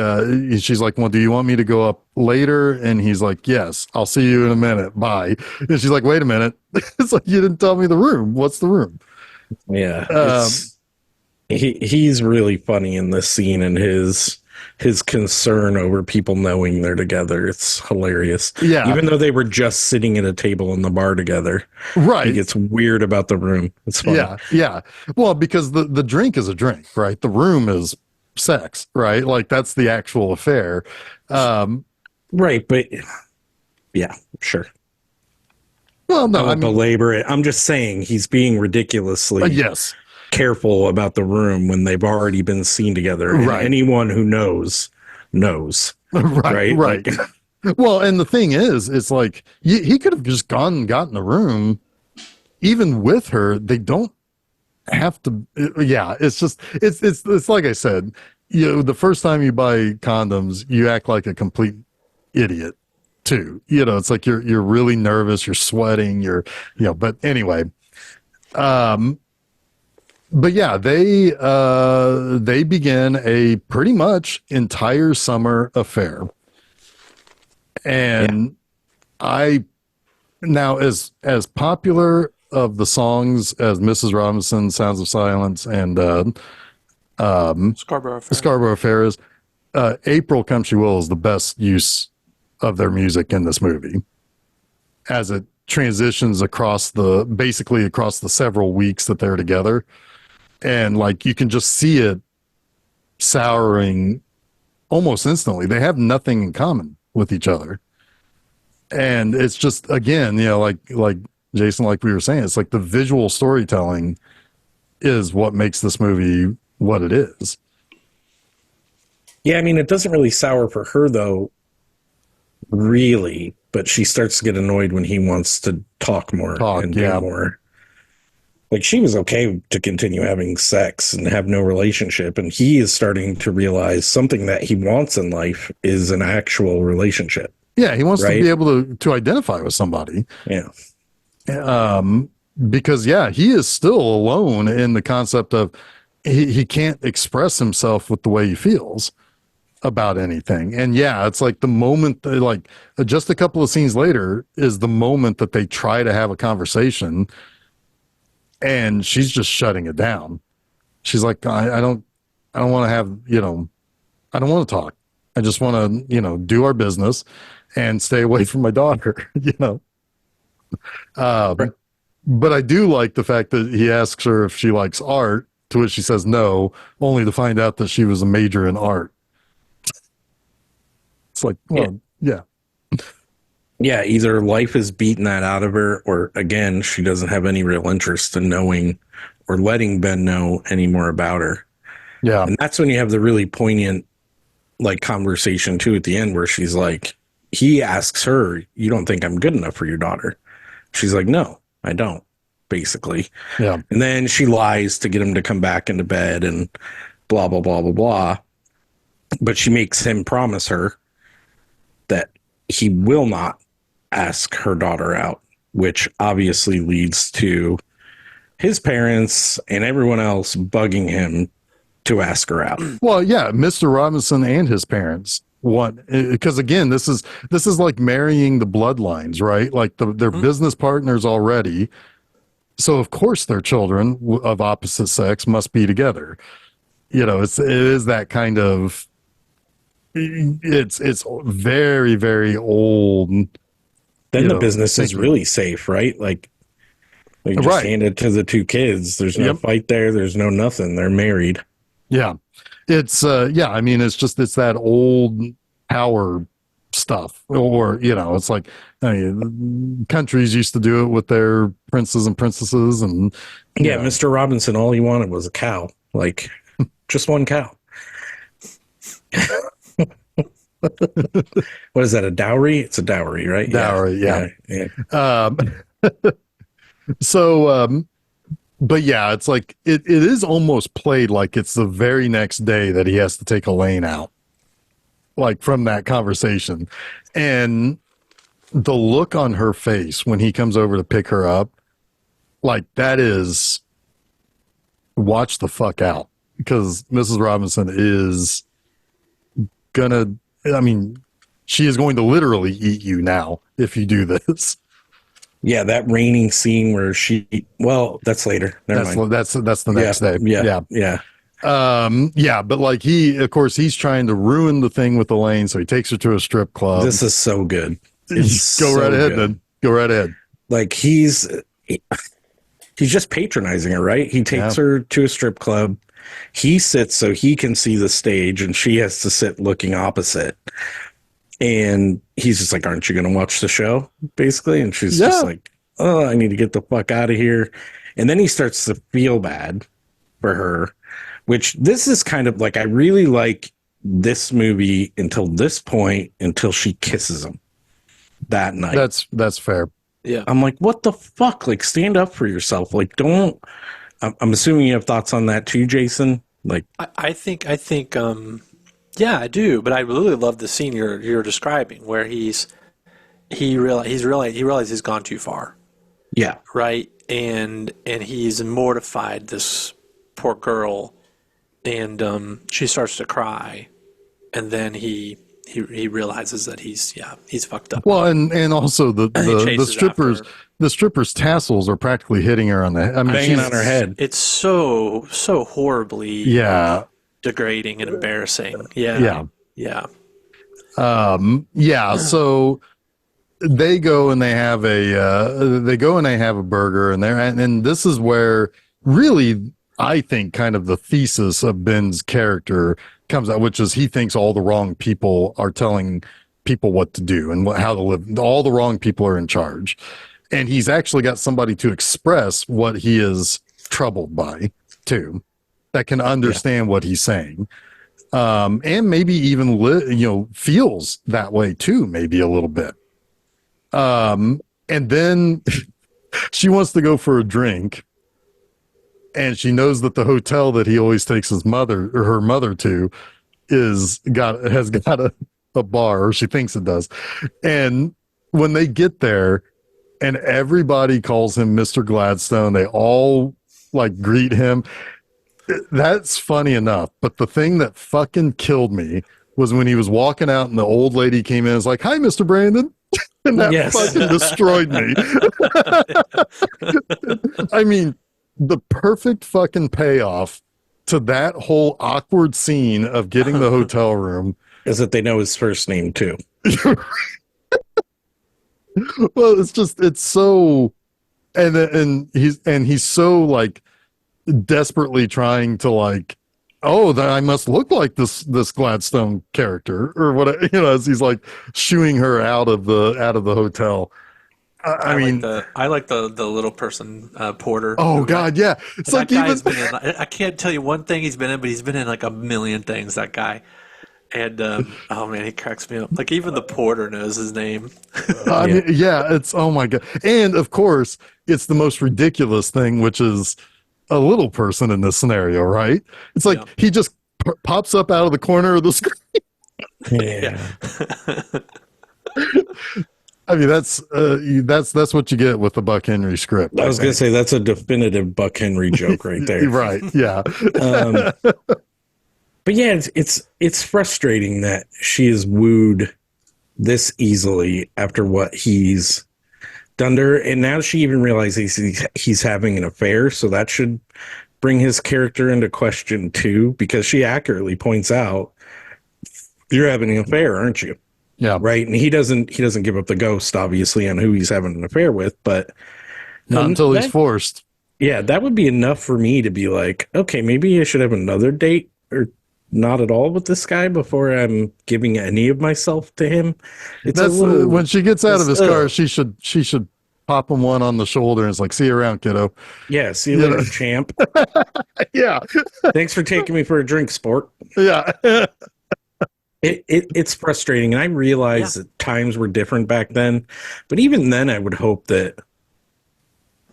she's like, "Well, do you want me to go up later?" And he's like, "Yes, I'll see you in a minute. Bye." And she's like, "Wait a minute." It's like, "You didn't tell me the room. What's the room?" Yeah. He's really funny in this scene, and his concern over people knowing they're together. It's hilarious. Yeah. Even though they were just sitting at a table in the bar together. Right. He gets weird about the room. It's funny. Yeah. Yeah. Well, because the drink is a drink, right? The room is sex, right? Like, that's the actual affair. Right. But yeah, sure. Well, no, I won't belabor it. I'm just saying he's being ridiculously yes. careful about the room when they've already been seen together. And anyone who knows. Right. Like, Well, and the thing is, it's like he could have just gone and got in the room, even with her. They don't have to. Yeah, it's just it's like I said. The first time you buy condoms, you act like a complete idiot too. It's like you're really nervous, you're sweating, but anyway. But yeah, they begin a pretty much entire summer affair. And now as popular of the songs as Mrs. Robinson, Sounds of Silence, and Scarborough Fair is, April Come She Will is the best use of their music in this movie, as it transitions basically across the several weeks that they're together. And like, you can just see it souring almost instantly. They have nothing in common with each other. And it's just, again, like Jason, like we were saying, it's like the visual storytelling is what makes this movie what it is. Yeah, I mean, it doesn't really sour for her, though, really, but she starts to get annoyed when he wants to talk more and do more. Like, she was okay to continue having sex and have no relationship, and he is starting to realize something that he wants in life is an actual relationship. Yeah, he wants to be able to identify with somebody. Yeah. Because, he is still alone in the concept of he can't express himself with the way he feels about anything. And it's like the moment, like just a couple of scenes later is the moment that they try to have a conversation, and she's just shutting it down. She's like, I don't want to have, I don't want to talk. I just want to, do our business and stay away from my daughter, But I do like the fact that he asks her if she likes art, to which she says no, only to find out that she was a major in art. It's like, well, yeah. Yeah, either life has beaten that out of her, or again, she doesn't have any real interest in knowing or letting Ben know any more about her. Yeah. And that's when you have the really poignant, like, conversation too at the end, where she's like, he asks her, "You don't think I'm good enough for your daughter?" She's like, "No, I don't," basically. Yeah. And then she lies to get him to come back into bed and blah, blah, blah, blah, blah. But she makes him promise her that he will not ask her daughter out, which obviously leads to his parents and everyone else bugging him to ask her out. Well, yeah, Mr. Robinson and his parents want, because again, this is like marrying the bloodlines, right? Like they're business partners already. So of course their children of opposite sex must be together. It is that kind of, it's very, very old. Then the business is really safe, right? Like, you just hand it to the two kids. There's no fight there. There's no nothing. They're married. Yeah. It's, I mean, it's that old power stuff. Or, it's like, countries used to do it with their princes and princesses. And Mr. Robinson, all he wanted was a cow. Like, just one cow. What is that, a dowry? It's a dowry, right? Dowry, yeah. So, but yeah, it's like, it is almost played like it's the very next day that he has to take Elaine out, like from that conversation. And the look on her face when he comes over to pick her up, like, that is, watch the fuck out, because Mrs. Robinson is gonna, she is going to literally eat you now if you do this. Yeah, that raining scene where that's later. Never mind. That's the next day. Yeah. But like, he's trying to ruin the thing with Elaine, so he takes her to a strip club. This is so good. Go right ahead, then. Go right ahead. Like, he's just patronizing her, right? He takes her to a strip club. He sits so he can see the stage, and she has to sit looking opposite. And he's just like, "Aren't you going to watch the show?" Basically. And she's just like, "Oh, I need to get the fuck out of here." And then he starts to feel bad for her, which this is kind of like, I really like this movie until this point, until she kisses him that night. That's fair. Yeah. I'm like, what the fuck? Like, stand up for yourself. Like, don't. I'm assuming you have thoughts on that too, Jason. Like, I think, yeah, I do. But I really love the scene you're describing, where he realizes he's gone too far, yeah, right? And he's mortified, this poor girl, and she starts to cry, and then he realizes that he's fucked up. Well, and also the strippers after. the strippers' tassels are practically hitting her on the head. I mean, banging on her head. It's so horribly degrading and embarrassing. Yeah. So they go and they have a burger, and this is where really I think kind of the thesis of Ben's character comes out, which is he thinks all the wrong people are telling people what to do and how to live. All the wrong people are in charge. And he's actually got somebody to express what he is troubled by too, that can understand what he's saying. And maybe even, feels that way too, maybe a little bit. And then she wants to go for a drink, and she knows that the hotel that he always takes her mother to has got a bar, or she thinks it does. And when they get there and everybody calls him Mr. Gladstone, they all like greet him. That's funny enough. But the thing that fucking killed me was when he was walking out and the old lady came in and was like, "Hi, Mr. Brandon." And that fucking destroyed me. I mean, the perfect fucking payoff to that whole awkward scene of getting the hotel room is that they know his first name too. Well, it's so, and he's so like desperately trying to like, I must look like this Gladstone character or what, as he's like shooing her out of the hotel. I mean, I like the little person Porter. Oh God, yeah. It's like guy's been in, I can't tell you one thing he's been in, but he's been in like a million things. That guy, and oh man, he cracks me up. Like even the porter knows his name. I mean, it's oh my God, and of course it's the most ridiculous thing, which is a little person in this scenario, right? It's like he just pops up out of the corner of the screen. Yeah. I mean, that's what you get with the Buck Henry script. I was going to say that's a definitive Buck Henry joke right there. Right? Yeah. But yeah, it's frustrating that she is wooed this easily after what he's done to her, and now she even realizes he's having an affair. So that should bring his character into question too, because she accurately points out, "You're having an affair, aren't you?" Yeah. Right. And he doesn't give up the ghost, obviously, on who he's having an affair with, but not until he's forced. Yeah, that would be enough for me to be like, okay, maybe I should have another date or not at all with this guy before I'm giving any of myself to him. It's when she gets out of his car, she should pop him one on the shoulder and it's like, "See you around, kiddo." Yeah, see you later, champ. Yeah. Thanks for taking me for a drink, sport. Yeah. It's frustrating, and I realize that times were different back then, but even then I would hope that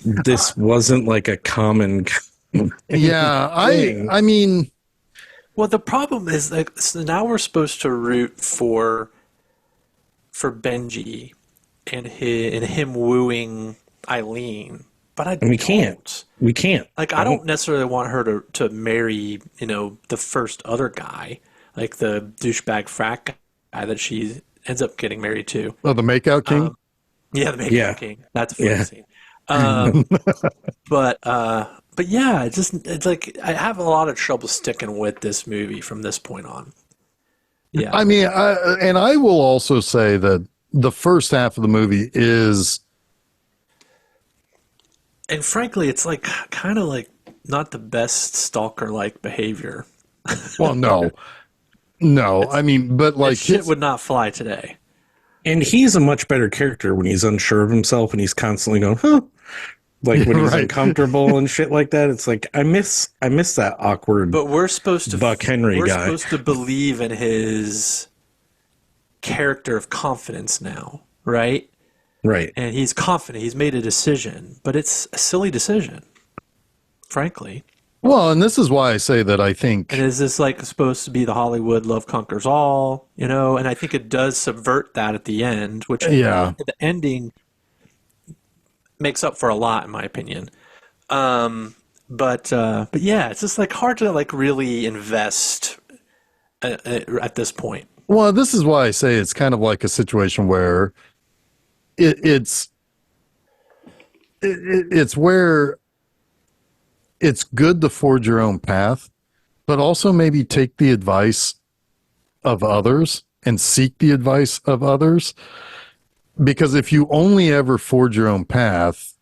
this wasn't like a common I mean, well, the problem is that so now we're supposed to root for Benji and him wooing Eileen, but we can't. Like I don't necessarily want her to marry, the first other guy, like the douchebag frat guy that she ends up getting married to. Oh, the makeout king? The makeout king. That's a funny scene. But yeah, it's like I have a lot of trouble sticking with this movie from this point on. Yeah. I mean, I will also say that the first half of the movie is, and frankly, it's like kind of like not the best stalker-like behavior. Well, no. I mean, but like shit would not fly today. And he's a much better character when he's unsure of himself and he's constantly going, "Huh, Like when he's right. uncomfortable and shit like that. It's like I miss that awkward But we're supposed to Buck Henry guy. supposed to believe in his character of confidence now, right? Right. And he's confident. He's made a decision, but it's a silly decision, frankly. Well, and this is why I say that I think. And is this like supposed to be the Hollywood love conquers all, you know? And I think it does subvert that at the end, which the ending makes up for a lot, in my opinion. But yeah, it's just like hard to like really invest at this point. Well, this is why I say it's kind of like a situation where it's where it's good to forge your own path, but also maybe take the advice of others and seek the advice of others. Because if you only ever forge your own path,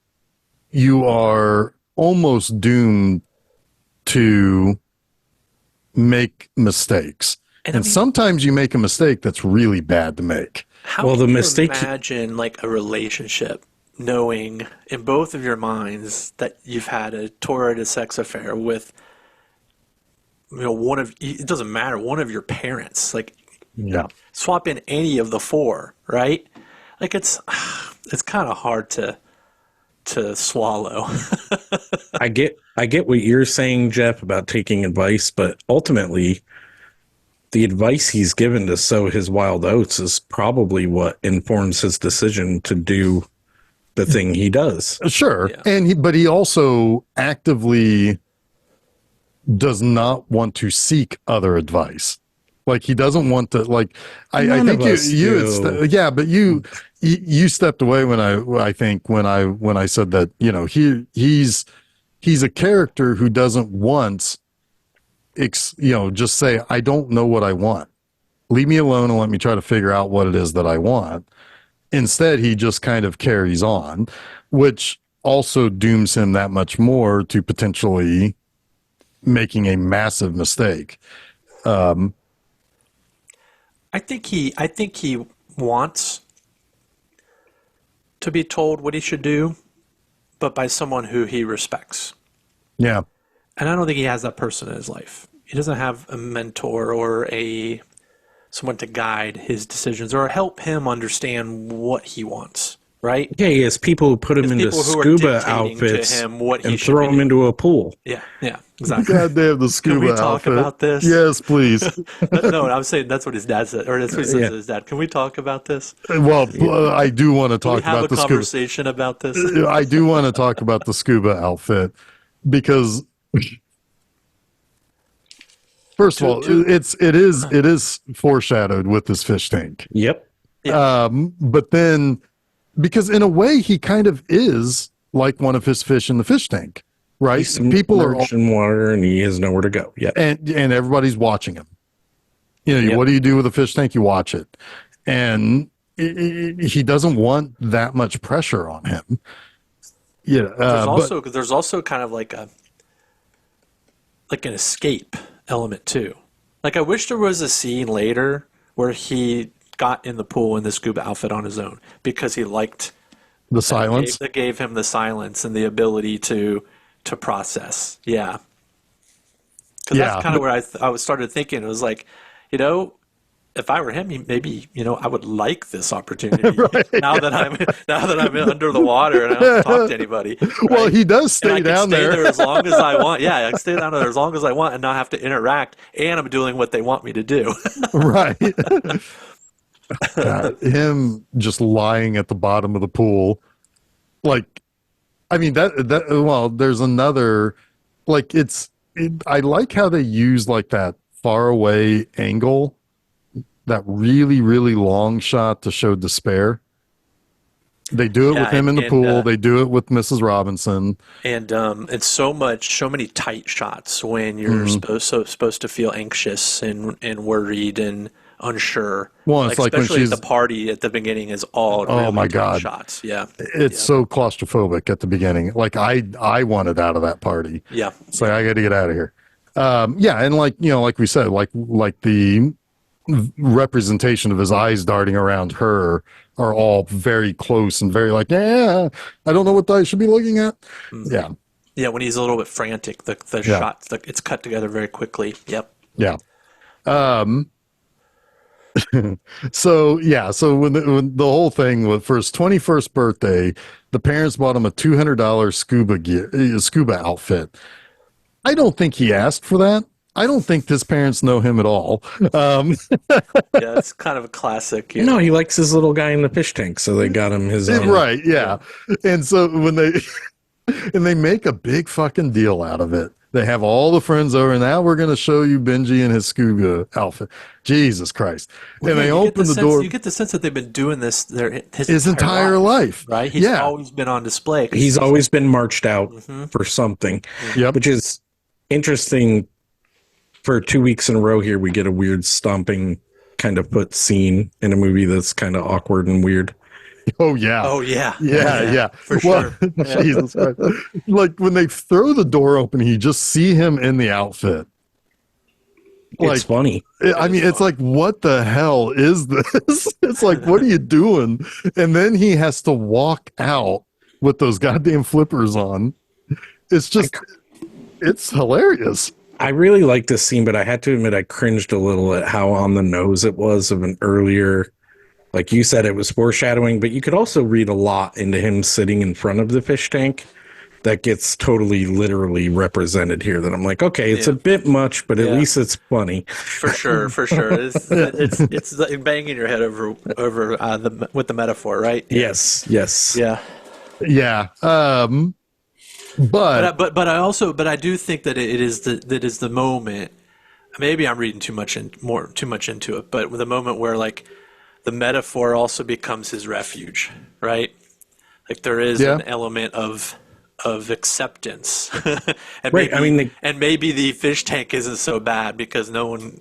you are almost doomed to make mistakes. And sometimes you make a mistake that's really bad to make. How can you imagine like a relationship knowing in both of your minds that you've had a torrid sex affair with, you know, it doesn't matter, one of your parents, like swap in any of the four, right? Like it's kind of hard to swallow. I get what you're saying, Geoff, about taking advice, but ultimately the advice he's given to sow his wild oats is probably what informs his decision to do the thing he does. Sure. Yeah. But he also actively does not want to seek other advice. Like he doesn't want to, like, I think but you stepped away when I said that, you know, he's a character who doesn't want, just say, I don't know what I want. Leave me alone and let me try to figure out what it is that I want. Instead, he just kind of carries on, which also dooms him that much more to potentially making a massive mistake. I think he wants to be told what he should do, but by someone who he respects. Yeah. And I don't think he has that person in his life. He doesn't have a mentor or someone to guide his decisions or help him understand what he wants, right? Yeah, he has people who put him into scuba outfits and throw him into a pool. Yeah, exactly. God damn the scuba outfit. Can we talk about this? Yes, please. No, I'm saying that's what his dad said, or that's what he says to his dad. Can we talk about this? Well, I do want to talk about the scuba. Have a conversation about this. I do want to talk about the scuba outfit because... First of all, it is foreshadowed with this fish tank. Yep. But then, because in a way he kind of is like one of his fish in the fish tank, right? People are in water and he has nowhere to go. Yeah. And everybody's watching him. You know, what do you do with a fish tank? You watch it. And he doesn't want that much pressure on him. Yeah. There's also kind of like an escape element too. Like I wish there was a scene later where he got in the pool in the scuba outfit on his own because he liked the silence. That gave him the silence and the ability to process. Yeah. Because that's kind of where I started thinking. It was like, you know, if I were him, maybe, you know, I would like this opportunity now that I'm under the water and I don't have to talk to anybody. Right? Well, he does stay down there as long as I want. Yeah, I can stay down there as long as I want and not have to interact. And I'm doing what they want me to do. Right. Him just lying at the bottom of the pool, like, I mean well, there's another, like I like how they use like that far away angle. That really, really long shot to show despair. They do it with him in the pool. They do it with Mrs. Robinson. And it's so many tight shots when you're supposed to feel anxious and worried and unsure. Well, it's like especially when she's at the party at the beginning is all really my tight God shots. Yeah, it's so claustrophobic at the beginning. Like I wanted out of that party. Yeah, so I got to get out of here. And like, you know, like we said, like the representation of his eyes darting around her are all very close and very like, yeah, I don't know what I should be looking at. Mm-hmm. Yeah. Yeah, when he's a little bit frantic, the shots, it's cut together very quickly. Yep. Yeah. So when the whole thing for his 21st birthday, the parents bought him a $200 scuba outfit. I don't think he asked for that. I don't think his parents know him at all. Yeah, it's kind of a classic. No, he likes his little guy in the fish tank, so they got him his own. Right, yeah. And so when they make a big fucking deal out of it. They have all the friends over, and now we're going to show you Benji in his scuba outfit. Jesus Christ. Well, and they open the door. You get the sense that they've been doing this his entire life. Right? He's always been on display. He's always been marched out for something. Yep. Which is interesting. For 2 weeks in a row here, we get a weird stomping kind of foot scene in a movie that's kind of awkward and weird. Oh yeah. Oh yeah. Yeah. For sure. Jesus Christ. Like when they throw the door open, you just see him in the outfit. It's funny. It's like, what the hell is this? It's like, what are you doing? And then he has to walk out with those goddamn flippers on. It's just, it's hilarious. I really like this scene, but I had to admit I cringed a little at how on the nose it was of an earlier, like you said, it was foreshadowing, but you could also read a lot into him sitting in front of the fish tank that gets totally literally represented here, that I'm like, okay, it's a bit much, but at least it's funny. For sure. It's like banging your head over with the metaphor, right? Yes. Yeah. But I do think that it is the moment. Maybe I'm reading too much into it, but the moment where like the metaphor also becomes his refuge, right? Like there is an element of acceptance, and right? and maybe the fish tank isn't so bad because no one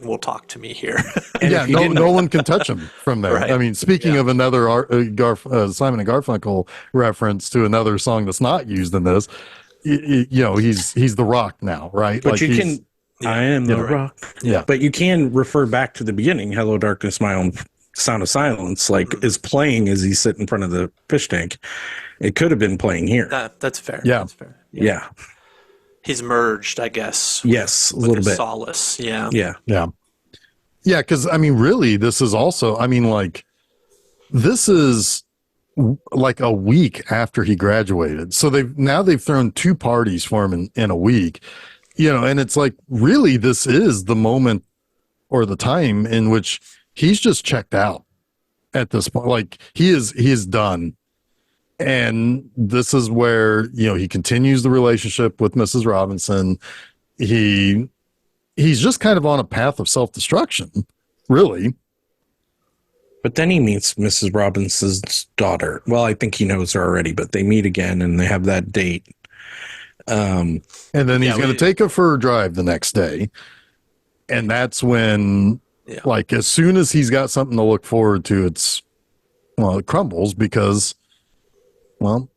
will talk to me here. No one can touch him from there. Right. I mean, speaking of another Simon and Garfunkel reference to another song that's not used in this, he's the Rock now, right? But like you can. I am the Rock. Yeah, but you can refer back to the beginning. Hello, Darkness, My Own Sound of Silence, is playing as he's sitting in front of the fish tank. It could have been playing here. That's fair. Yeah. That's fair. Yeah. He's merged, I guess. Yes, a little bit. Solace. Yeah. Yeah. Because really, this is also. This is like a week after he graduated. So they've thrown 2 parties for him in a week. And it's like, really, this is the moment or the time in which he's just checked out at this point. Like he is done. And this is where, he continues the relationship with Mrs. Robinson. He's just kind of on a path of self-destruction, really. But then he meets Mrs. Robinson's daughter. Well, I think he knows her already, but they meet again and they have that date. And then he's going to take her for a drive the next day. And that's when, as soon as he's got something to look forward to, it crumbles because, Mrs.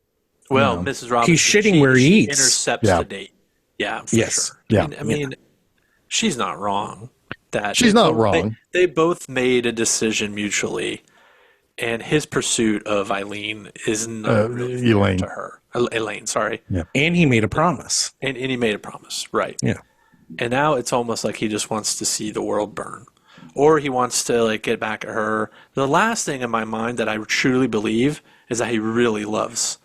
Robinson, he's shitting where he eats. Intercepts the date. Yeah, for sure. Yeah. I mean, she's not wrong. She's not wrong. They both made a decision mutually, and his pursuit of Eileen is not really Elaine to her. Elaine, sorry. Yeah. And he made a promise. And he made a promise, right? Yeah. And now it's almost like he just wants to see the world burn, or he wants to get back at her. The last thing in my mind that I truly believe is that he really loves,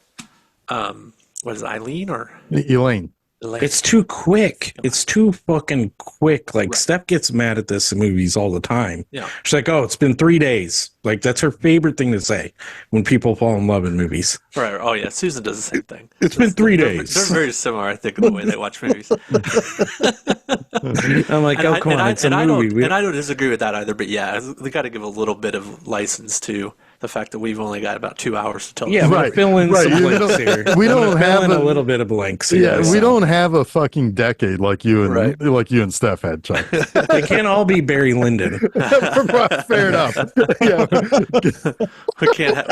what is it, Eileen or Elaine? It's too quick. It's too fucking quick. Steph gets mad at this in movies all the time. Yeah. She's like, oh, it's been 3 days. That's her favorite thing to say when people fall in love in movies. Right. Oh, yeah. Susan does the same thing. It's been 3 days. They're very similar, I think, in the way they watch movies. I'm like, come on, it's a movie. I don't disagree with that either, but we got to give a little bit of license to the fact that we've only got about 2 hours to tell. Yeah, right. We're filling some blanks here. We don't have a little bit of blanks here. Yeah, we don't have a fucking decade like you and Steph had, Chuck. They can't all be Barry Lyndon. Fair enough.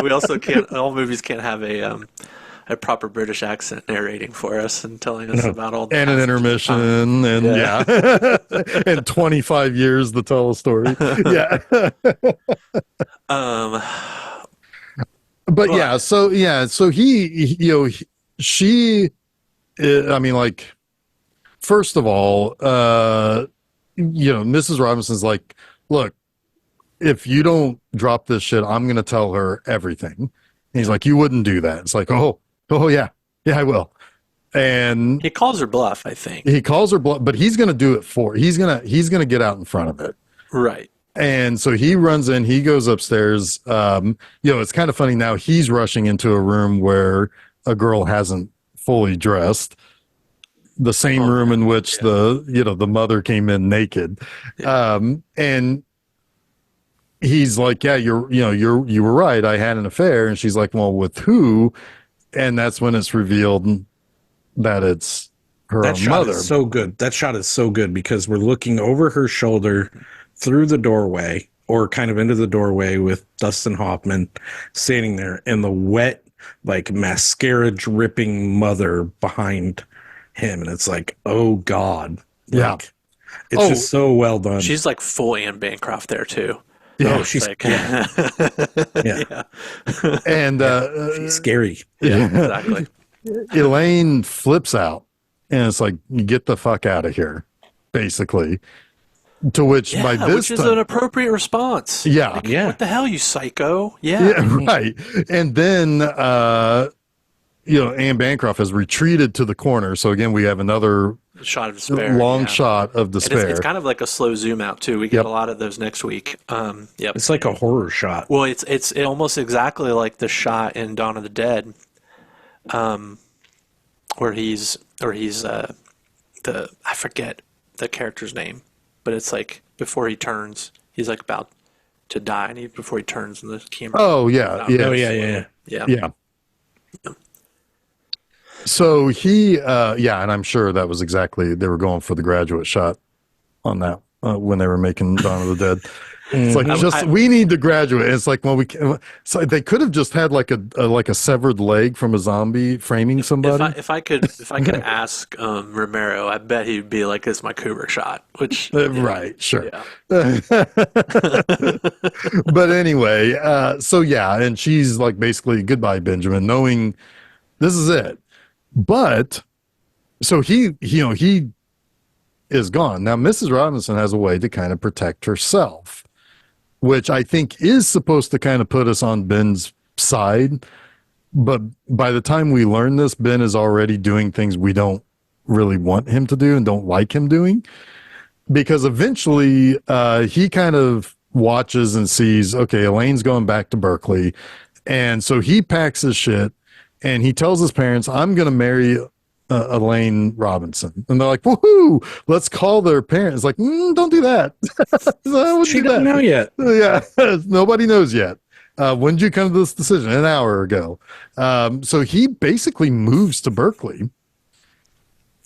We also can't. All movies can't have a a proper British accent narrating for us and telling us about all the and an intermission and 25 years to tell a story. Yeah. But so she, I mean, like, first of all, Mrs. Robinson's like, look, if you don't drop this shit, I'm going to tell her everything. And he's like, you wouldn't do that. It's like, oh yeah, I will. And he calls her bluff, I think. He calls her bluff, but he's going to do it he's going to get out in front of it. Right. And so he runs in, he goes upstairs. It's kind of funny now. He's rushing into a room where a girl hasn't fully dressed. The same room in which the mother came in naked. Yeah. And he's like, yeah, you were right. I had an affair. And she's like, well, with who? And that's when it's revealed that it's her own mother. Is so good. That shot is so good because we're looking over her shoulder through the doorway, or kind of into the doorway, with Dustin Hoffman standing there, and the wet, like, mascara dripping mother behind him. And it's like, oh God. Like, it's just so well done. She's like full Anne Bancroft there too. Yeah, she's like, yeah. And she's scary. Yeah, exactly. Elaine flips out, and it's like, you get the fuck out of here, basically. To which by this which is an appropriate response. Yeah, like, what the hell, you psycho? Yeah, right. And then Anne Bancroft has retreated to the corner. So again, we have another shot of despair, long shot of despair. It's kind of like a slow zoom out too. We get a lot of those next week. It's like a horror shot. Well, it's almost exactly like the shot in Dawn of the Dead, where he's I forget the character's name, but it's like before he turns, he's like about to die, and before he turns, and the camera. Oh yeah, yeah. So he, and I'm sure that was exactly, they were going for the graduate shot on that when they were making Dawn of the Dead. It's like, we need the graduate. It's like, well, so they could have just had like a severed leg from a zombie framing somebody. If I could ask Romero, I bet he'd be like, "This is my Kubrick shot." Which right, sure. Yeah. But anyway, and she's like, basically, goodbye, Benjamin, knowing this is it. But so he is gone. Now, Mrs. Robinson has a way to kind of protect herself, which I think is supposed to kind of put us on Ben's side. But by the time we learn this, Ben is already doing things we don't really want him to do and don't like him doing. Because eventually he kind of watches and sees, okay, Elaine's going back to Berkeley. And so he packs his shit and he tells his parents, I'm going to marry Elaine Robinson. And they're like, woohoo, let's call their parents. Like, don't do that. She doesn't know yet. Yeah, nobody knows yet. When did you come to this decision? An hour ago. So he basically moves to Berkeley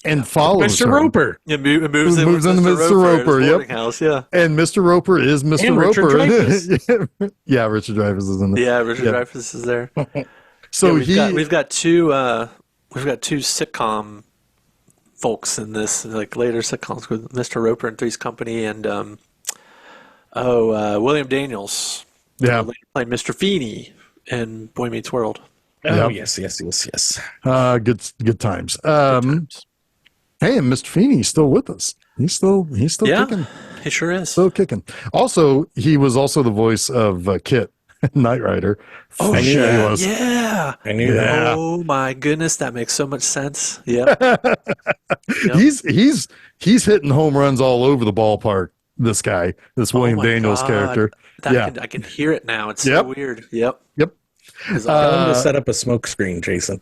and follows Mr. Roper. Yeah, moves into Mr. Roper. Yep. House, yeah. And Mr. Roper is Mr. And Roper. Yeah, Richard Dreyfuss is in there. Yeah, Richard Dreyfuss is there. So we've got two sitcom folks in this, like later sitcoms with Mr. Roper and Three's Company, and William Daniels. Yeah, later playing Mr. Feeney in Boy Meets World. Oh yes. Good times. Hey, and Mr. Feeney's still with us. He's still kicking. He sure is. Still kicking. Also, he was also the voice of Kit, Knight Rider. Oh, I knew shit. he was. Yeah. I knew that. Oh my goodness, that makes so much sense. Yeah. Yep. He's hitting home runs all over the ballpark. This guy, this William Daniels character. I can hear it now. It's so weird. Yep. Tell him to set up a smoke screen, Jason.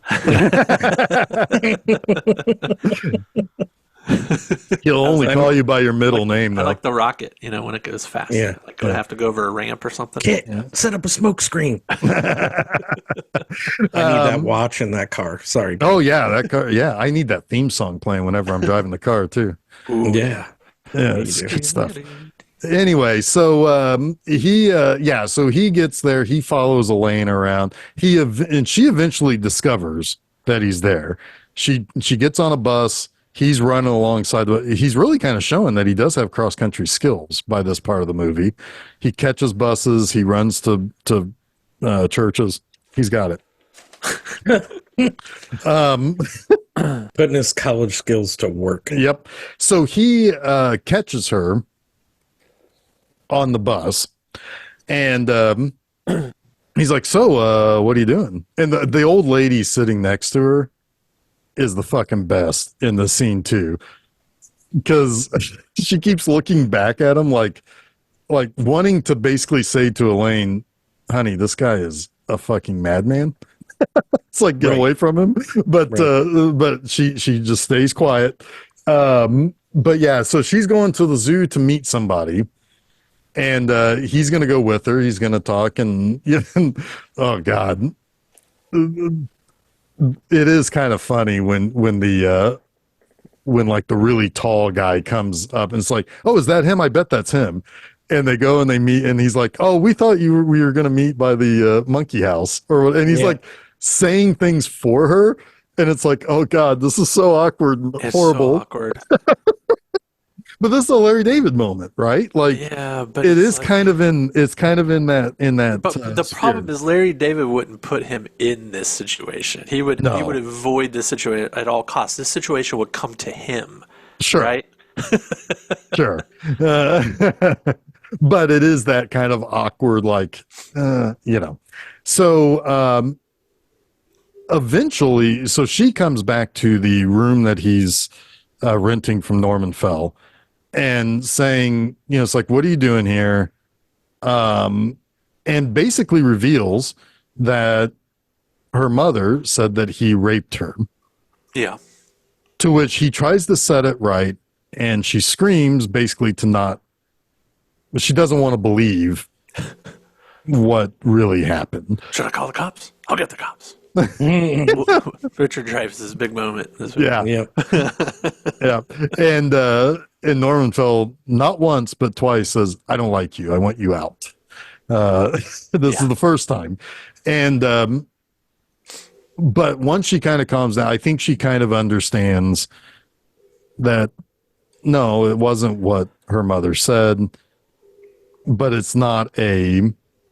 He'll only call you by your middle name now. I like the rocket, when it goes fast. Yeah. Like would I have to go over a ramp or something? Kit, set up a smoke screen. I need that watch in that car. Sorry. Oh yeah, that car. Yeah, I need that theme song playing whenever I'm driving the car too. Ooh. Yeah. It's good stuff. Anyway, so so he gets there. He follows Elaine around. And she eventually discovers that he's there. She gets on a bus. He's running alongside. He's really kind of showing that he does have cross country skills by this part of the movie. He catches buses. He runs to churches. He's got it. Putting his college skills to work. Yep. So he catches her on the bus, and he's like, "So, what are you doing?" And the old lady sitting next to her is the fucking best in the scene too, because she keeps looking back at him like wanting to basically say to Elaine, "Honey, this guy is a fucking madman." It's like, get away from him. But she just stays quiet. But yeah, so she's going to the zoo to meet somebody, and he's going to go with her. He's going to talk, and oh god, it is kind of funny when like the really tall guy comes up and it's like, "Oh, is that him? I bet that's him." And they go and they meet, and he's like, "Oh, we thought we were going to meet by the monkey house," and he's like saying things for her, and it's like, oh god, this is so awkward and horrible. So awkward. But this is a Larry David moment, right? Like, yeah, but it is like, kind of in that. But the problem is Larry David wouldn't put him in this situation. He would avoid this situation at all costs. This situation would come to him. Sure. Right? Sure. But it is that kind of awkward, like, So eventually, so she comes back to the room that he's renting from Norman Fell and saying, it's like, "What are you doing here?" And basically reveals that her mother said that he raped her. Yeah. To which he tries to set it right, and she screams basically but she doesn't want to believe what really happened. Should I call the cops? I'll get the cops. Richard Dreyfuss's big moment. Yeah. Yeah. And Norman Fell not once but twice says, "I don't like you. I want you out." This is the first time. And but once she kind of calms down, I think she kind of understands that no, it wasn't what her mother said, but it's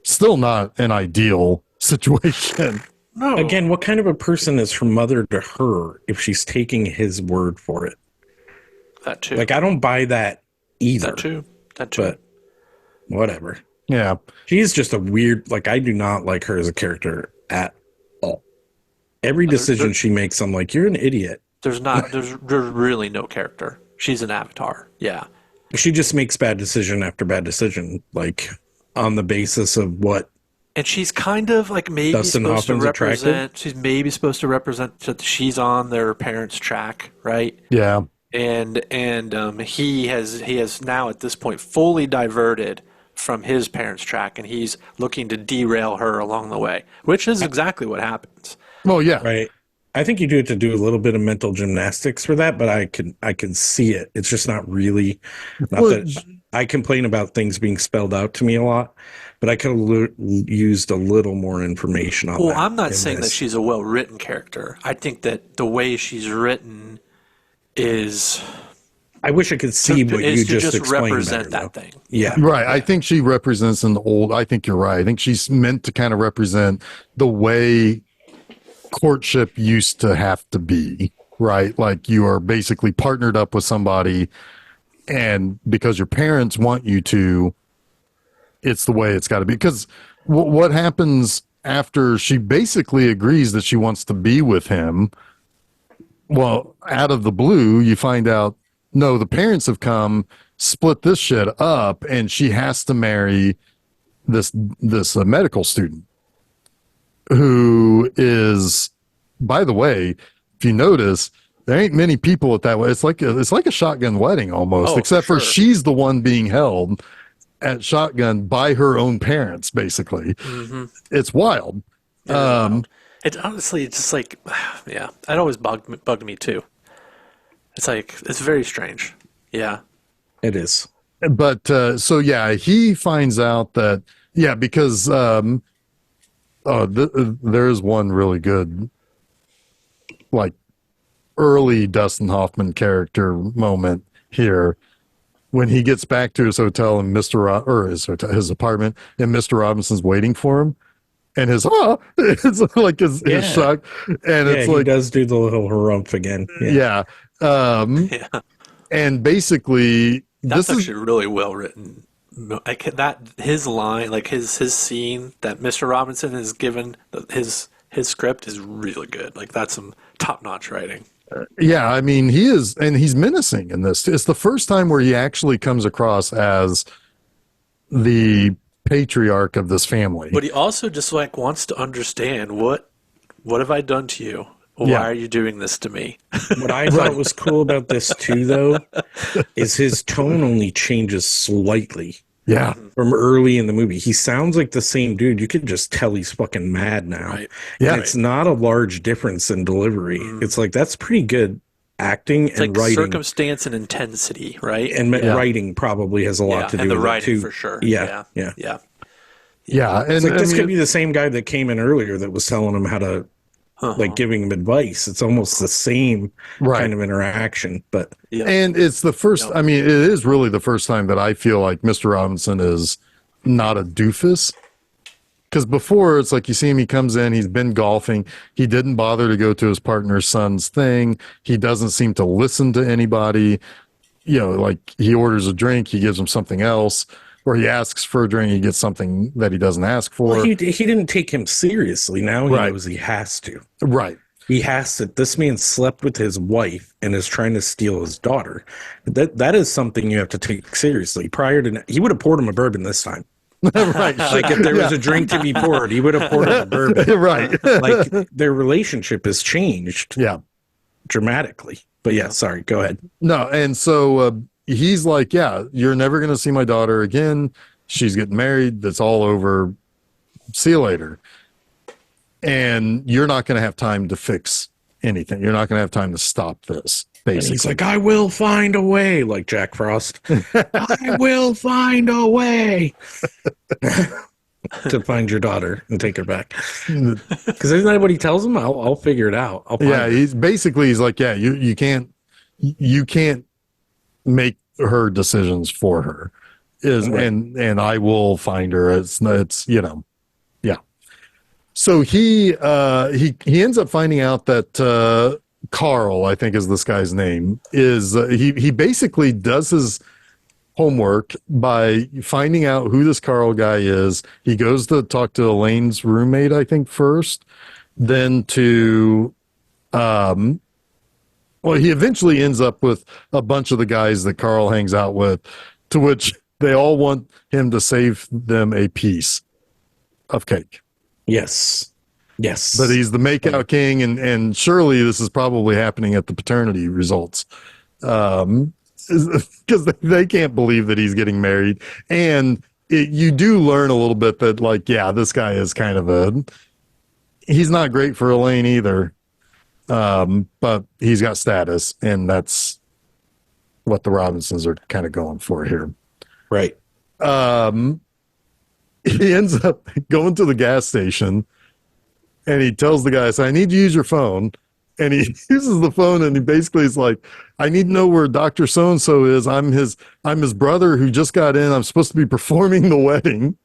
still not an ideal situation. No. Again, what kind of a person is her mother to her if she's taking his word for it? That too. Like, I don't buy that either. That too. But whatever. Yeah. She's just a weird, like, I do not like her as a character at all. Every decision she makes, I'm like, you're an idiot. There's really no character. She's an avatar. Yeah. She just makes bad decision after bad decision, like, on the basis of what. And she's kind of like maybe Dustin supposed Hoffman's to represent. attractive? She's maybe supposed to represent that she's on their parents' track, right? Yeah. And he has now at this point fully diverted from his parents' track, and he's looking to derail her along the way, which is exactly what happens. Well, yeah. Right. I think you do have to do a little bit of mental gymnastics for that, but I can see it. It's just not really. That I complain about things being spelled out to me a lot, but I could have used a little more information on that. Well, I'm not saying that she's a well-written character. I think that the way she's written is. I wish I could see what you just explained. Represent that thing. Yeah. Right. I think she represents I think you're right. I think she's meant to kind of represent the way courtship used to have to be, right? Like, you are basically partnered up with somebody, and because your parents want you to, it's the way it's got to be. Because what happens after she basically agrees that she wants to be with him? Well, out of the blue, you find out, no, the parents have come, split this shit up, and she has to marry this medical student who is, by the way, if you notice, there ain't many people at that way. It's like a shotgun wedding almost, except for she's the one being held at shotgun by her own parents, basically. Mm-hmm. It's wild. It's honestly just like, yeah, it always bugged me too. It's like, it's very strange. Yeah. It is. But so yeah, he finds out that, yeah, because there's one really good like early Dustin Hoffman character moment here when he gets back to his hotel and his apartment, and Mr. Robinson's waiting for him, and it's like his shock, and it's he like does do the little harumph again. Yeah. Yeah. And basically, That's actually really well written. Like that, his line, like his scene that Mr. Robinson has given, his script is really good. Like that's some top notch writing. yeah, I mean, he is, and he's menacing in this. It's the first time where he actually comes across as the patriarch of this family. But he also just like wants to understand what have I done to you? Why are you doing this to me? What I thought was cool about this too, though, is his tone only changes slightly. Yeah. From early in the movie. He sounds like the same dude. You could just tell he's fucking mad now. Right. Yeah. And it's not a large difference in delivery. It's like, that's pretty good acting It's and like writing. circumstance and intensity, right? And writing probably has a lot to do and the with writing it too. for sure. Yeah. Yeah. Yeah. And It's like, this I could mean, be the same guy that came in earlier that was telling him how to, like, giving him advice. It's almost the same kind of interaction. But and it's the first, I mean, it is really the first time that I feel like Mr. Robinson is not a doofus. Because before, it's like you see him, he comes in, he's been golfing. He didn't bother to go to his partner's son's thing. He doesn't seem to listen to anybody. You know, like he orders a drink, he gives him something else. Or he asks for a drink, he gets something that he doesn't ask for. well, he didn't take him seriously. Now he knows he has to. Right. He has to. This man slept with his wife and is trying to steal his daughter. That is something you have to take seriously. Prior to, he would have poured him a bourbon this time. Right. Like if there was a drink to be poured, he would have poured him a bourbon. Right. Like their relationship has changed Yeah. dramatically. But yeah, sorry, go ahead. No, and so he's like, yeah, you're never going to see my daughter again. She's getting married. That's all over. See you later. And you're not going to have time to fix anything. You're not going to have time to stop this, basically. And he's like, I will find a way, like Jack Frost. I will find a way to find your daughter and take her back. Because isn't that what he tells him? I'll figure it out. I'll find her. He's like, yeah, you can't make her decisions for her. And I will find her. It's you know, yeah. So he ends up finding out that Carl, I think is this guy's name, is he basically does his homework by finding out who this Carl guy is. He goes to talk to Elaine's roommate, I think, first, then to he eventually ends up with a bunch of the guys that Carl hangs out with, to which they all want him to save them a piece of cake. Yes. But he's the makeout king, and surely this is probably happening at the paternity results. Because they can't believe that he's getting married. And you do learn a little bit that, like, yeah, this guy is kind of he's not great for Elaine either. But he's got status, and that's what the Robinsons are kind of going for here. Right. He ends up going to the gas station, and he tells the guy, I need to use your phone. And he uses the phone, and he basically is like, I need to know where Dr. So-and-so is. I'm his brother who just got in. I'm supposed to be performing the wedding.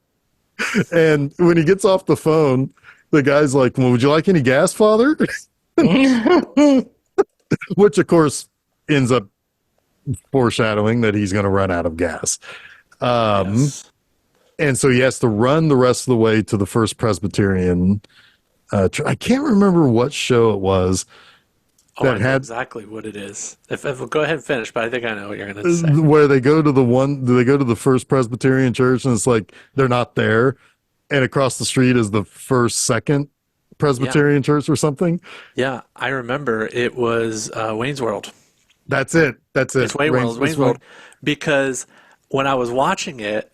And when he gets off the phone, the guy's like, well, would you like any gas, Father? Which, of course, ends up foreshadowing that he's going to run out of gas. Yes. And so he has to run the rest of the way to the First Presbyterian. I can't remember what show it was that had exactly what it is. If go ahead and finish, but I think I know what you're going to say. Where they go to the First Presbyterian Church, and it's like they're not there, and across the street is the Second Presbyterian Church or something. Yeah, I remember it was Wayne's World. That's it. It's Wayne's World. Because when I was watching it,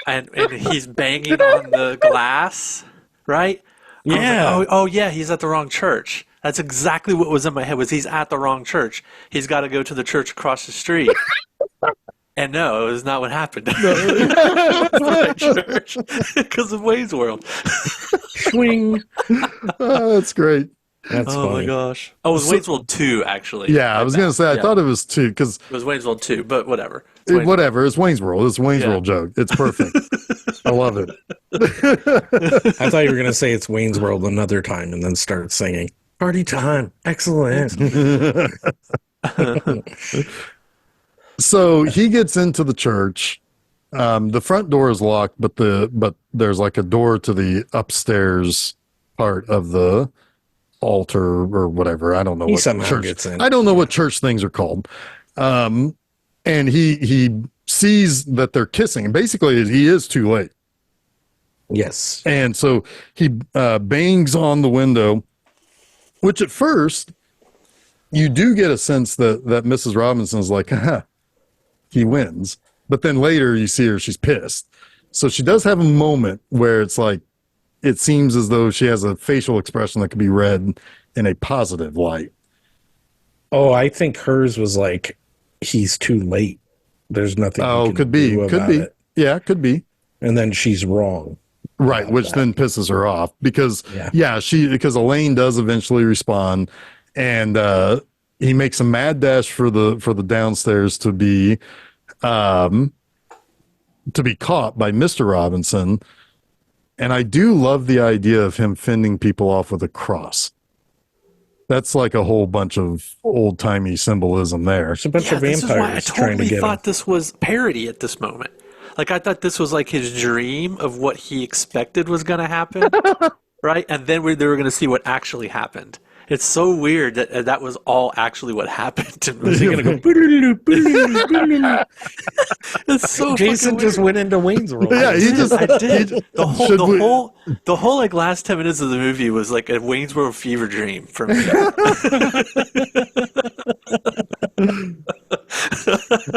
and he's banging on the glass, right? Yeah. Like, oh yeah, he's at the wrong church. That's exactly what was in my head. Was he's at the wrong church? He's got to go to the church across the street. And no, it was not what happened. Church because of Wayne's World. Swing. That's great. That's Oh my funny. gosh. Oh, it was Wayne's World 2, actually. Yeah, I My was going to bad. say, I Yeah, thought it was two because it was Wayne's World 2, but whatever. It's Wayne's whatever. It's Wayne's World. It's Wayne's Yeah. World joke. It's perfect. I love it. I thought you were going to say it's Wayne's World another time and then start singing. Party time. Excellent. So he gets into the church. The front door is locked, but there's like a door to the upstairs part of the altar or whatever. I don't know He what somehow church. gets in. I don't know what church things are called. And he sees that they're kissing. And basically, he is too late. Yes. And so he bangs on the window, which at first you do get a sense that Mrs. Robinson's like, haha, he wins. But then later you see her, she's pissed. So she does have a moment where it's like, it seems as though she has a facial expression that could be read in a positive light. Oh, I think hers was like, he's too late. There's nothing. Oh, could be. Could be. It. Yeah, could be. And then she's wrong. Right, which then pisses her off because because Elaine does eventually respond, and he makes a mad dash for the downstairs to be caught by Mr. Robinson. And I do love the idea of him fending people off with a cross. That's like a whole bunch of old timey symbolism there. There's a bunch of this is why I vampires trying to totally get thought him. this was parody at this moment. Like, I thought this was like his dream of what he expected was going to happen, right? And then they were going to see what actually happened. It's so weird that that was all actually what happened. Is he gonna go? It's so Jason fucking just weird. went into Wayne's World. Yeah, he just I did. The Should whole like last 10 minutes of the movie was like a Wayne's World fever dream for me.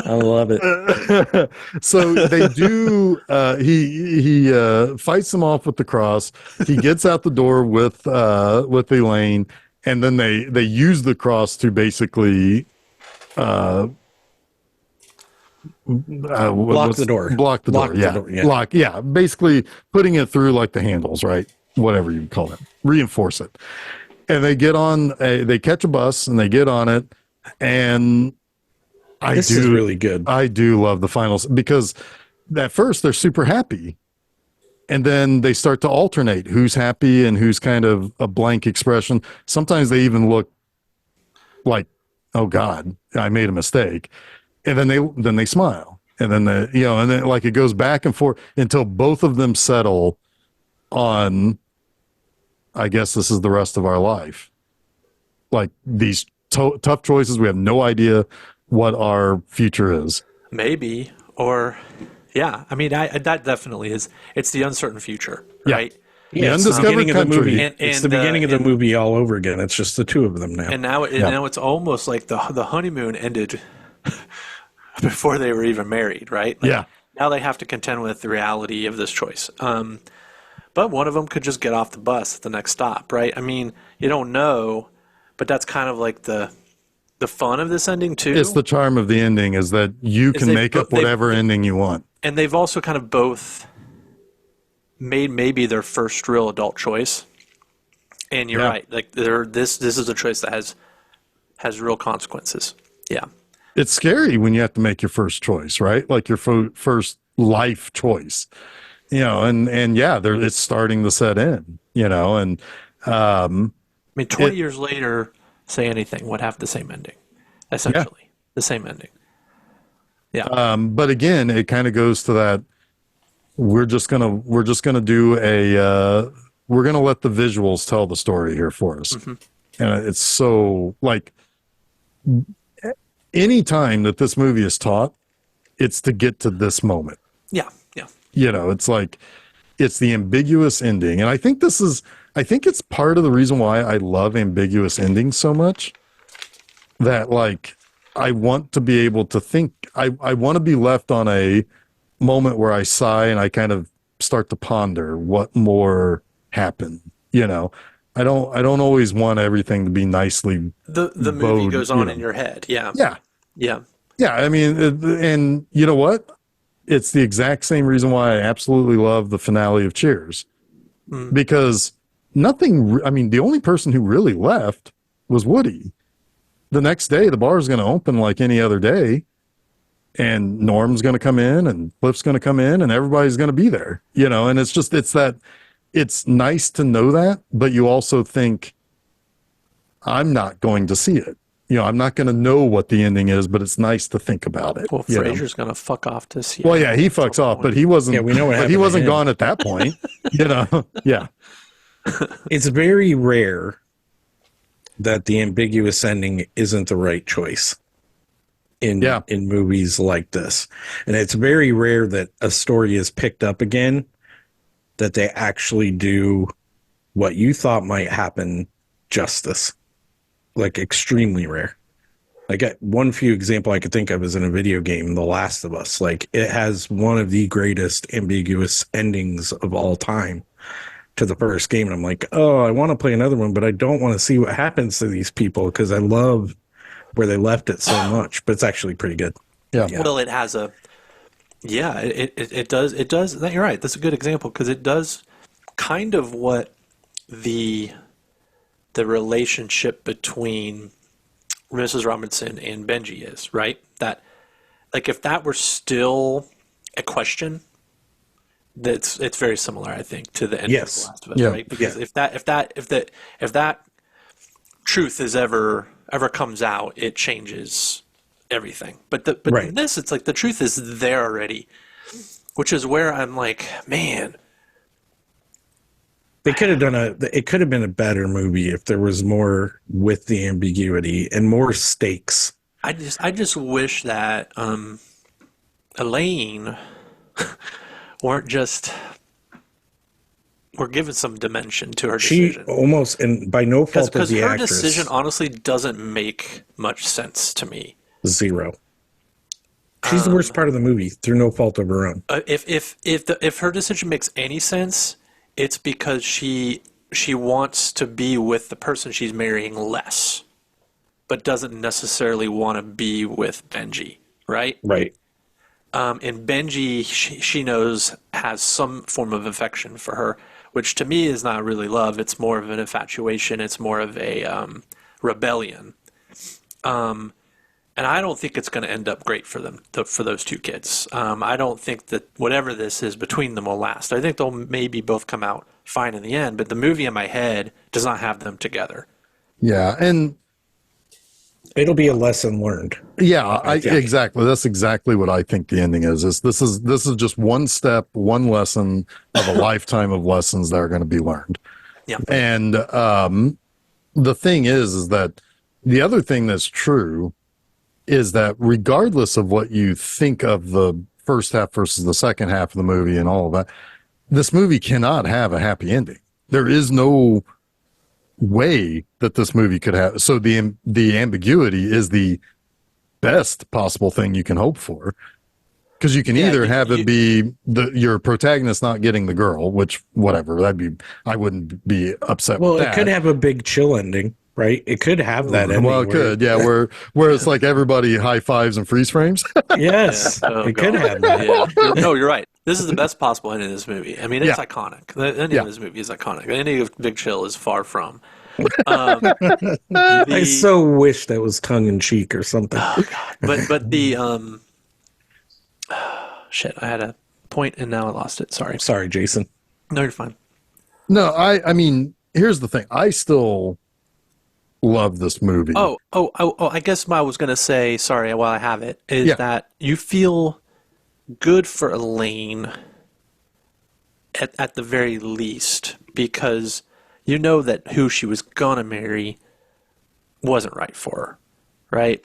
I love it. So they do. He fights them off with the cross. He gets out the door with Elaine, and then they use the cross to basically Block the door. Block the door. Yeah. Lock. Yeah. Basically putting it through like the handles, right? Whatever you call it. Reinforce it. And they get on. They catch a bus and they get on it, and This is really good. I do love the finals because at first they're super happy. And then they start to alternate who's happy and who's kind of a blank expression. Sometimes they even look like, oh God, I made a mistake. And then they smile. And then and then like it goes back and forth until both of them settle on, I guess this is the rest of our life. Like these tough choices. We have no idea what our future is. Maybe, or yeah. I mean, that definitely is. It's the uncertain future, right? Yeah, it's the undiscovered beginning of the country. movie. It's the beginning of the movie all over again. It's just the two of them now. And now, now it's almost like the honeymoon ended before they were even married, right? Like, Yeah. Now they have to contend with the reality of this choice. But one of them could just get off the bus at the next stop, right? I mean, you don't know, but that's kind of like the fun of this ending too. It's the charm of the ending is that you can make up whatever ending you want. And they've also kind of both made maybe their first real adult choice. And you're right, like this is a choice that has real consequences. Yeah. It's scary when you have to make your first choice, right? Like your first life choice, and yeah, it's starting to set in, and I mean, 20 years later, say anything would have the same ending, essentially the same ending. Yeah. But again, it kind of goes to that. We're just gonna do we're gonna let the visuals tell the story here for us, and it's so like any time that this movie is taught, it's to get to this moment. Yeah. It's like it's the ambiguous ending, and I think it's part of the reason why I love ambiguous endings so much. That like I want to be able to think. I want to be left on a moment where I sigh and I kind of start to ponder what more happened. I don't always want everything to be nicely. The movie goes on in your head. Yeah. I mean, and you know what? It's the exact same reason why I absolutely love the finale of Cheers, because nothing. I mean, the only person who really left was Woody. The next day, the bar is going to open like any other day, and Norm's going to come in, and Cliff's going to come in, and everybody's going to be there, you know. And it's nice to know that, but you also think, I'm not going to see it. You know, I'm not going to know what the ending is, but it's nice to think about it. Well, Fraser's going to fuck off to see. Well, yeah, he fucks off, but he wasn't. Yeah, we know what but he wasn't gone at that point. You know, yeah. It's very rare that the ambiguous ending isn't the right choice in movies like this, and it's very rare that a story is picked up again that they actually do what you thought might happen justice. Like, extremely rare. Like, one few example I could think of is in a video game, The Last of Us. Like, it has one of the greatest ambiguous endings of all time to the first game. And I'm like, oh, I want to play another one, but I don't want to see what happens to these people because I love where they left it so much. But it's actually pretty good. Yeah. Well, it has a... Yeah, it does. It does. You're right. That's a good example because it does kind of what the relationship between Mrs. Robinson and Benji is, right? That, like, if that were still a question, it's very similar, I think, to the end of The Last of Us, right? Because if that truth is ever comes out, it changes everything. But in this, it's like the truth is there already, which is where I'm like, man. They could have it could have been a better movie if there was more with the ambiguity and more stakes. I just wish that Elaine were given some dimension to her decision. She almost, and by no fault of the her actress, decision honestly doesn't make much sense to me. Zero. She's the worst part of the movie through no fault of her own. If her decision makes any sense, it's because she wants to be with the person she's marrying less, but doesn't necessarily want to be with Benji, right? Right. And Benji, she knows, has some form of affection for her, which to me is not really love. It's more of an infatuation. It's more of a rebellion. And I don't think it's going to end up great for them, for those two kids. I don't think that whatever this is between them will last. I think they'll maybe both come out fine in the end, but the movie in my head does not have them together. Yeah, and it'll be a lesson learned. Yeah, exactly. That's exactly what I think the ending is. This is just one step, one lesson of a lifetime of lessons that are going to be learned. Yeah. And the thing is that the other thing that's true is that regardless of what you think of the first half versus the second half of the movie and all of that, this movie cannot have a happy ending. There is no way that this movie could have. So the ambiguity is the best possible thing you can hope for, because you can either have it be your protagonist not getting the girl, which whatever, I wouldn't be upset with that. Well, it could have a big chill ending. Right, it could have that ending. Well, it could, yeah. Where it's like everybody high fives and freeze frames. Yes, it could have that. Yeah. No, you're right. This is the best possible ending of this movie. I mean, it's iconic. The ending of this movie is iconic. The ending of Big Chill is far from. I so wish that was tongue in cheek or something. Oh, God. But the shit, I had a point and now I lost it. Sorry, Jason. No, you're fine. No, I mean, here's the thing. I still love this movie. Oh, I guess what I was going to say, sorry, while I have it, is that you feel good for Elaine at the very least, because you know that who she was going to marry wasn't right for her, right?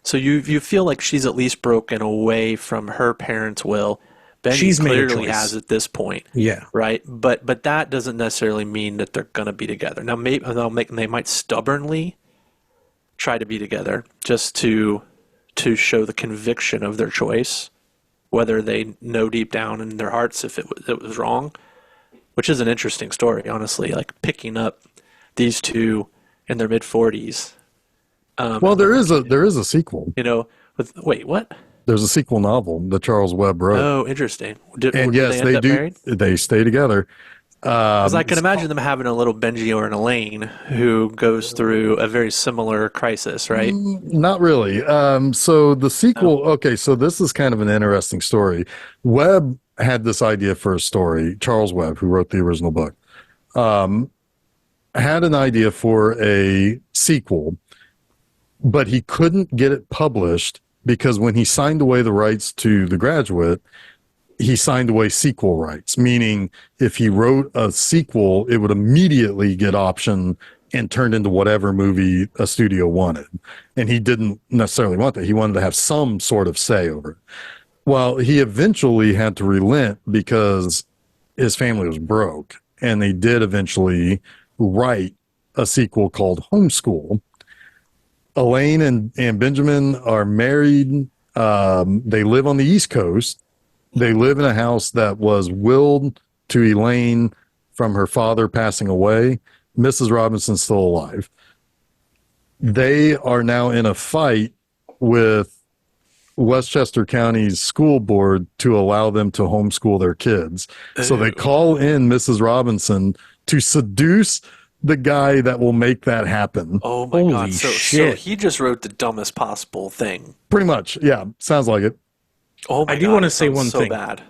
So you feel like she's at least broken away from her parents' will. Benji clearly has at this point. Yeah. Right? But that doesn't necessarily mean that they're going to be together. Now, they might stubbornly try to be together just to show the conviction of their choice, whether they know deep down in their hearts if it was wrong, which is an interesting story, honestly, like picking up these two in their mid-40s. Well, there is a sequel. You know, wait, what? There's a sequel novel that Charles Webb wrote. Oh, interesting. And yes, they do. Married? They stay together. Because I can imagine them having a little Benji or an Elaine who goes through a very similar crisis, right? Not really. So the sequel, okay, so this is kind of an interesting story. Webb had this idea for a story. Charles Webb, who wrote the original book, had an idea for a sequel, but he couldn't get it published because when he signed away the rights to The Graduate, he signed away sequel rights, meaning if he wrote a sequel, it would immediately get optioned and turned into whatever movie a studio wanted. And he didn't necessarily want that. He wanted to have some sort of say over it. Well, he eventually had to relent because his family was broke. And they did eventually write a sequel called Homeschool. Elaine and Benjamin are married. They live on the East Coast. They live in a house that was willed to Elaine from her father passing away. Mrs. Robinson's still alive. They are now in a fight with Westchester County's school board to allow them to homeschool their kids. So they call in Mrs. Robinson to seduce the guy that will make that happen. Oh my God. So he just wrote the dumbest possible thing. Pretty much. Yeah. Sounds like it. Oh my God. I do want to say one so thing. Bad.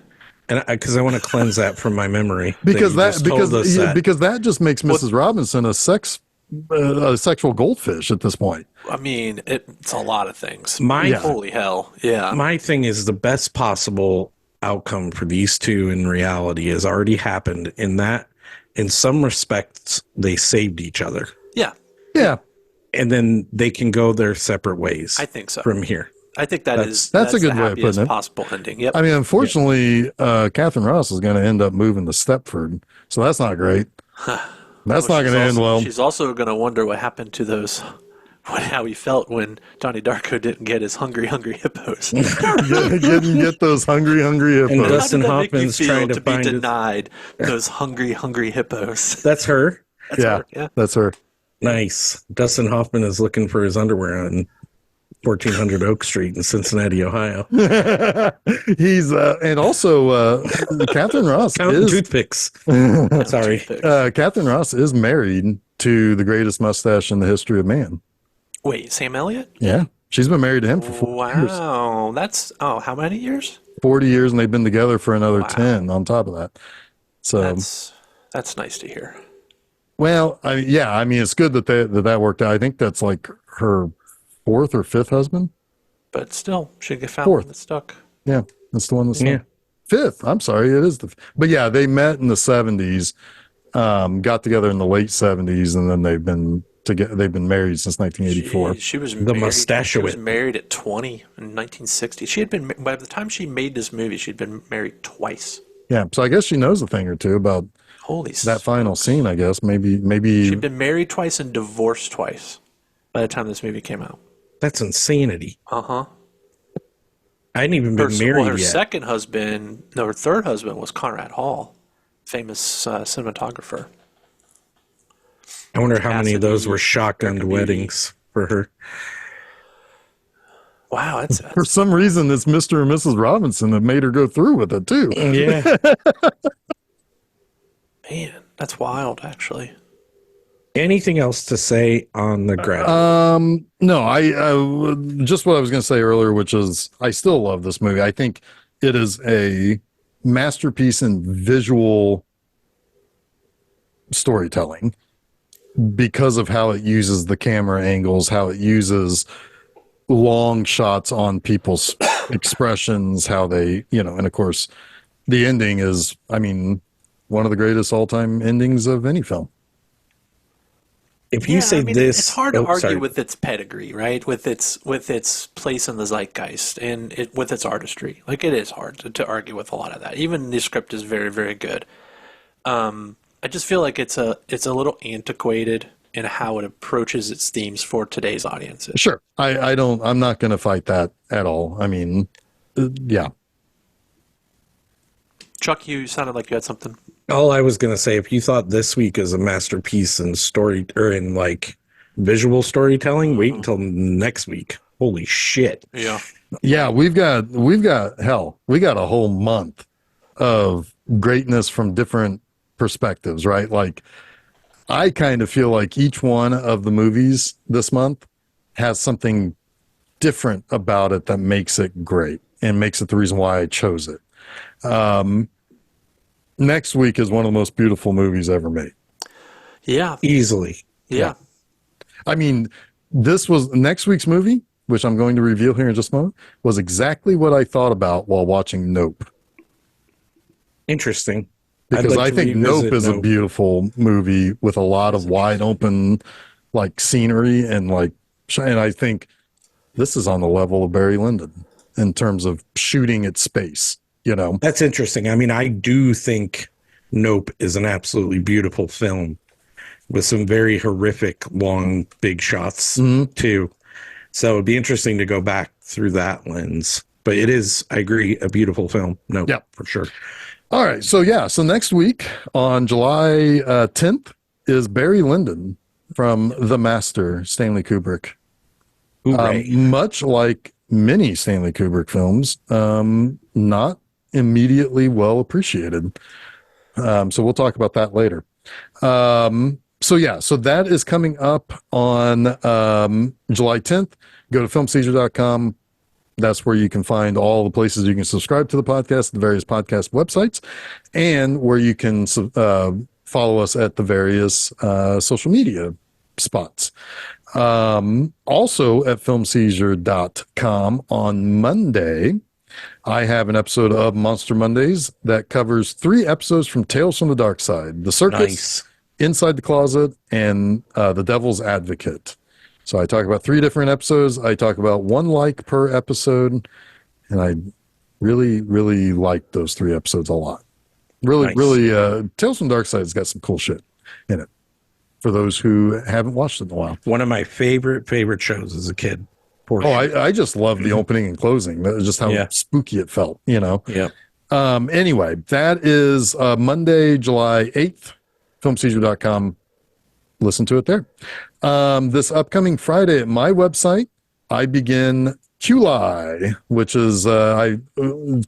And because I want to cleanse that from my memory. Because that just makes Mrs. Robinson a sexual goldfish at this point. I mean, it's a lot of things. Holy hell. Yeah. My thing is the best possible outcome for these two in reality has already happened in that in some respects they saved each other. Yeah. Yeah. And then they can go their separate ways. I think so. From here. I think that's a good way of putting it. Possible ending. Yep. I mean, unfortunately, Catherine Ross is going to end up moving to Stepford, so that's not great. That's not going to end well. She's also going to wonder what happened to those. How he felt when Donnie Darko didn't get his hungry hippos. Didn't get those hungry hippos. And Dustin Hoffman's trying to be denied those hungry hippos. That's her. That's her. Nice. Dustin Hoffman is looking for his underwear on 1400 Oak Street in Cincinnati, Ohio. He's and also Catherine Ross counting toothpicks. Sorry, Catherine Ross is married to the greatest mustache in the history of man. Wait, Sam Elliott? Yeah, she's been married to him for 40 years. Wow, that's how many years? 40 years, and they've been together for another 10 on top of that. So that's nice to hear. Well, I mean, it's good that that worked out. I think that's like her fourth or fifth husband, but still, should get found. Fourth. That's stuck. Yeah, that's the one that's fifth. I'm sorry, it is but yeah, they met in the 70s, got together in the late 70s, and then they've been together. They've been married since 1984. She was the mustache. She was married at 20 in 1960. She had been by the time she made this movie. She'd been married twice. Yeah, so I guess she knows a thing or two about that final scene. I guess maybe she'd been married twice and divorced twice by the time this movie came out. That's insanity. I hadn't even been married her yet. Second husband, no, her third husband was Conrad Hall, famous cinematographer. I wonder how many of those were shotgunned weddings for her. Wow, that's for some reason it's Mr. and Mrs. Robinson that made her go through with it too. Yeah. Man, that's wild, actually. Anything else to say on The Graduate? No, I just what I was going to say earlier, which is I still love this movie. I think it is a masterpiece in visual storytelling because of how it uses the camera angles, how it uses long shots on people's expressions, how they, and of course the ending is, I mean, one of the greatest all-time endings of any film. If you say this, it's hard to argue with its pedigree, right? With its place in the zeitgeist and with its artistry. Like, it is hard to argue with a lot of that. Even the script is very, very good. I just feel like it's a little antiquated in how it approaches its themes for today's audiences. Sure, I'm not going to fight that at all. I mean, yeah. Chuck, you sounded like you had something. All I was going to say, if you thought this week is a masterpiece in story or in like visual storytelling, wait until next week. Holy shit. Yeah. Yeah, we got a whole month of greatness from different perspectives, right? Like, I kind of feel like each one of the movies this month has something different about it that makes it great and makes it the reason why I chose it. Next week is one of the most beautiful movies ever made. Yeah. Easily. Yeah. I mean, this was next week's movie, which I'm going to reveal here in just a moment, was exactly what I thought about while watching Nope. Interesting. Because I think Nope is a beautiful movie with a lot of wide open, like, scenery and I think this is on the level of Barry Lyndon in terms of shooting at space, you know? That's interesting. I mean, I do think Nope is an absolutely beautiful film with some very horrific, long, big shots, too. So it'd be interesting to go back through that lens. But it is, I agree, a beautiful film. Nope, yeah, for sure. All right. So, so next week on July 10th is Barry Lyndon from The Master, Stanley Kubrick. Much like many Stanley Kubrick films, not immediately well appreciated. So we'll talk about that later. So that is coming up on July 10th. Go to filmseizure.com. That's where you can find all the places you can subscribe to the podcast, the various podcast websites, and where you can follow us at the various social media spots. Also at filmseizure.com on Monday, I have an episode of Monster Mondays that covers 3 episodes from Tales from the Dark Side, The Circus, Inside the Closet, and The Devil's Advocate. So I talk about 3 different episodes. I talk about 1 like per episode, and I really, really like those 3 episodes a lot. Really, Tales from the Dark Side has got some cool shit in it for those who haven't watched it in a while. One of my favorite shows as a kid. I just love the opening and closing. That was just how spooky it felt, you know? Yeah. Anyway, that is Monday, July 8th, filmseizure.com. Listen to it there. This upcoming Friday at my website, I begin QLI, which is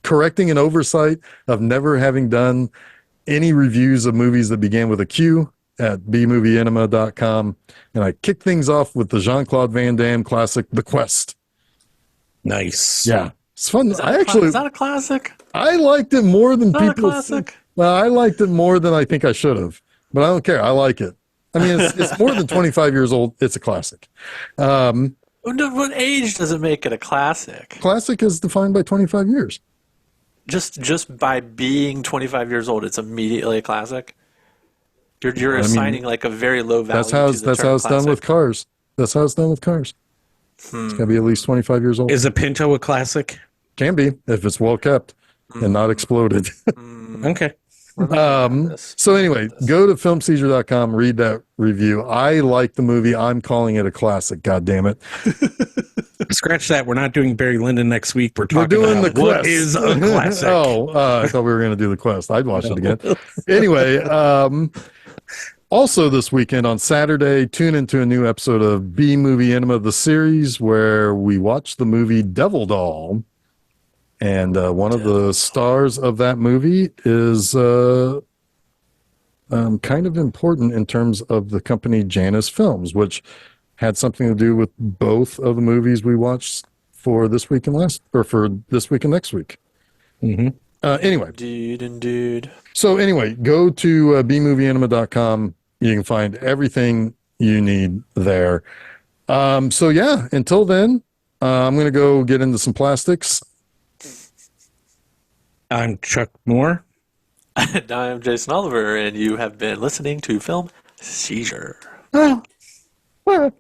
correcting an oversight of never having done any reviews of movies that began with a Q at bmovieenema.com. And I kick things off with the Jean-Claude Van Damme classic, The Quest. Nice. Yeah. It's fun. Is that a classic? I liked it more than people. Classic? Well, I liked it more than I think I should have, but I don't care. I like it. I mean, it's more than 25 years old. It's a classic. What age does it make it a classic? Classic is defined by 25 years. Just by being 25 years old, it's immediately a classic? You're assigning like a very low value that's how to the term it's done with cars. That's how it's done with cars. It's got to be at least 25 years old. Is a Pinto a classic? Can be, if it's well kept and not exploded. Okay. So anyway, go to filmseizure.com, read that review. I like the movie. I'm calling it a classic. God damn it. Scratch that. We're not doing Barry Lyndon next week. We're doing about The what is a classic. I thought we were going to do The Quest. I'd watch it again. Anyway, also this weekend on Saturday, tune into a new episode of B Movie Enema, the series, where we watch the movie Devil Doll. And one of the stars of that movie is kind of important in terms of the company Janus Films, which had something to do with both of the movies we watched for this week and next week. Mm-hmm. Anyway. Dude. So anyway, go to bmovieenema.com. You can find everything you need there. Until then, I'm going to go get into some plastics. I'm Chuck Moore. And I'm Jason Oliver, and you have been listening to Film Seizure. Well.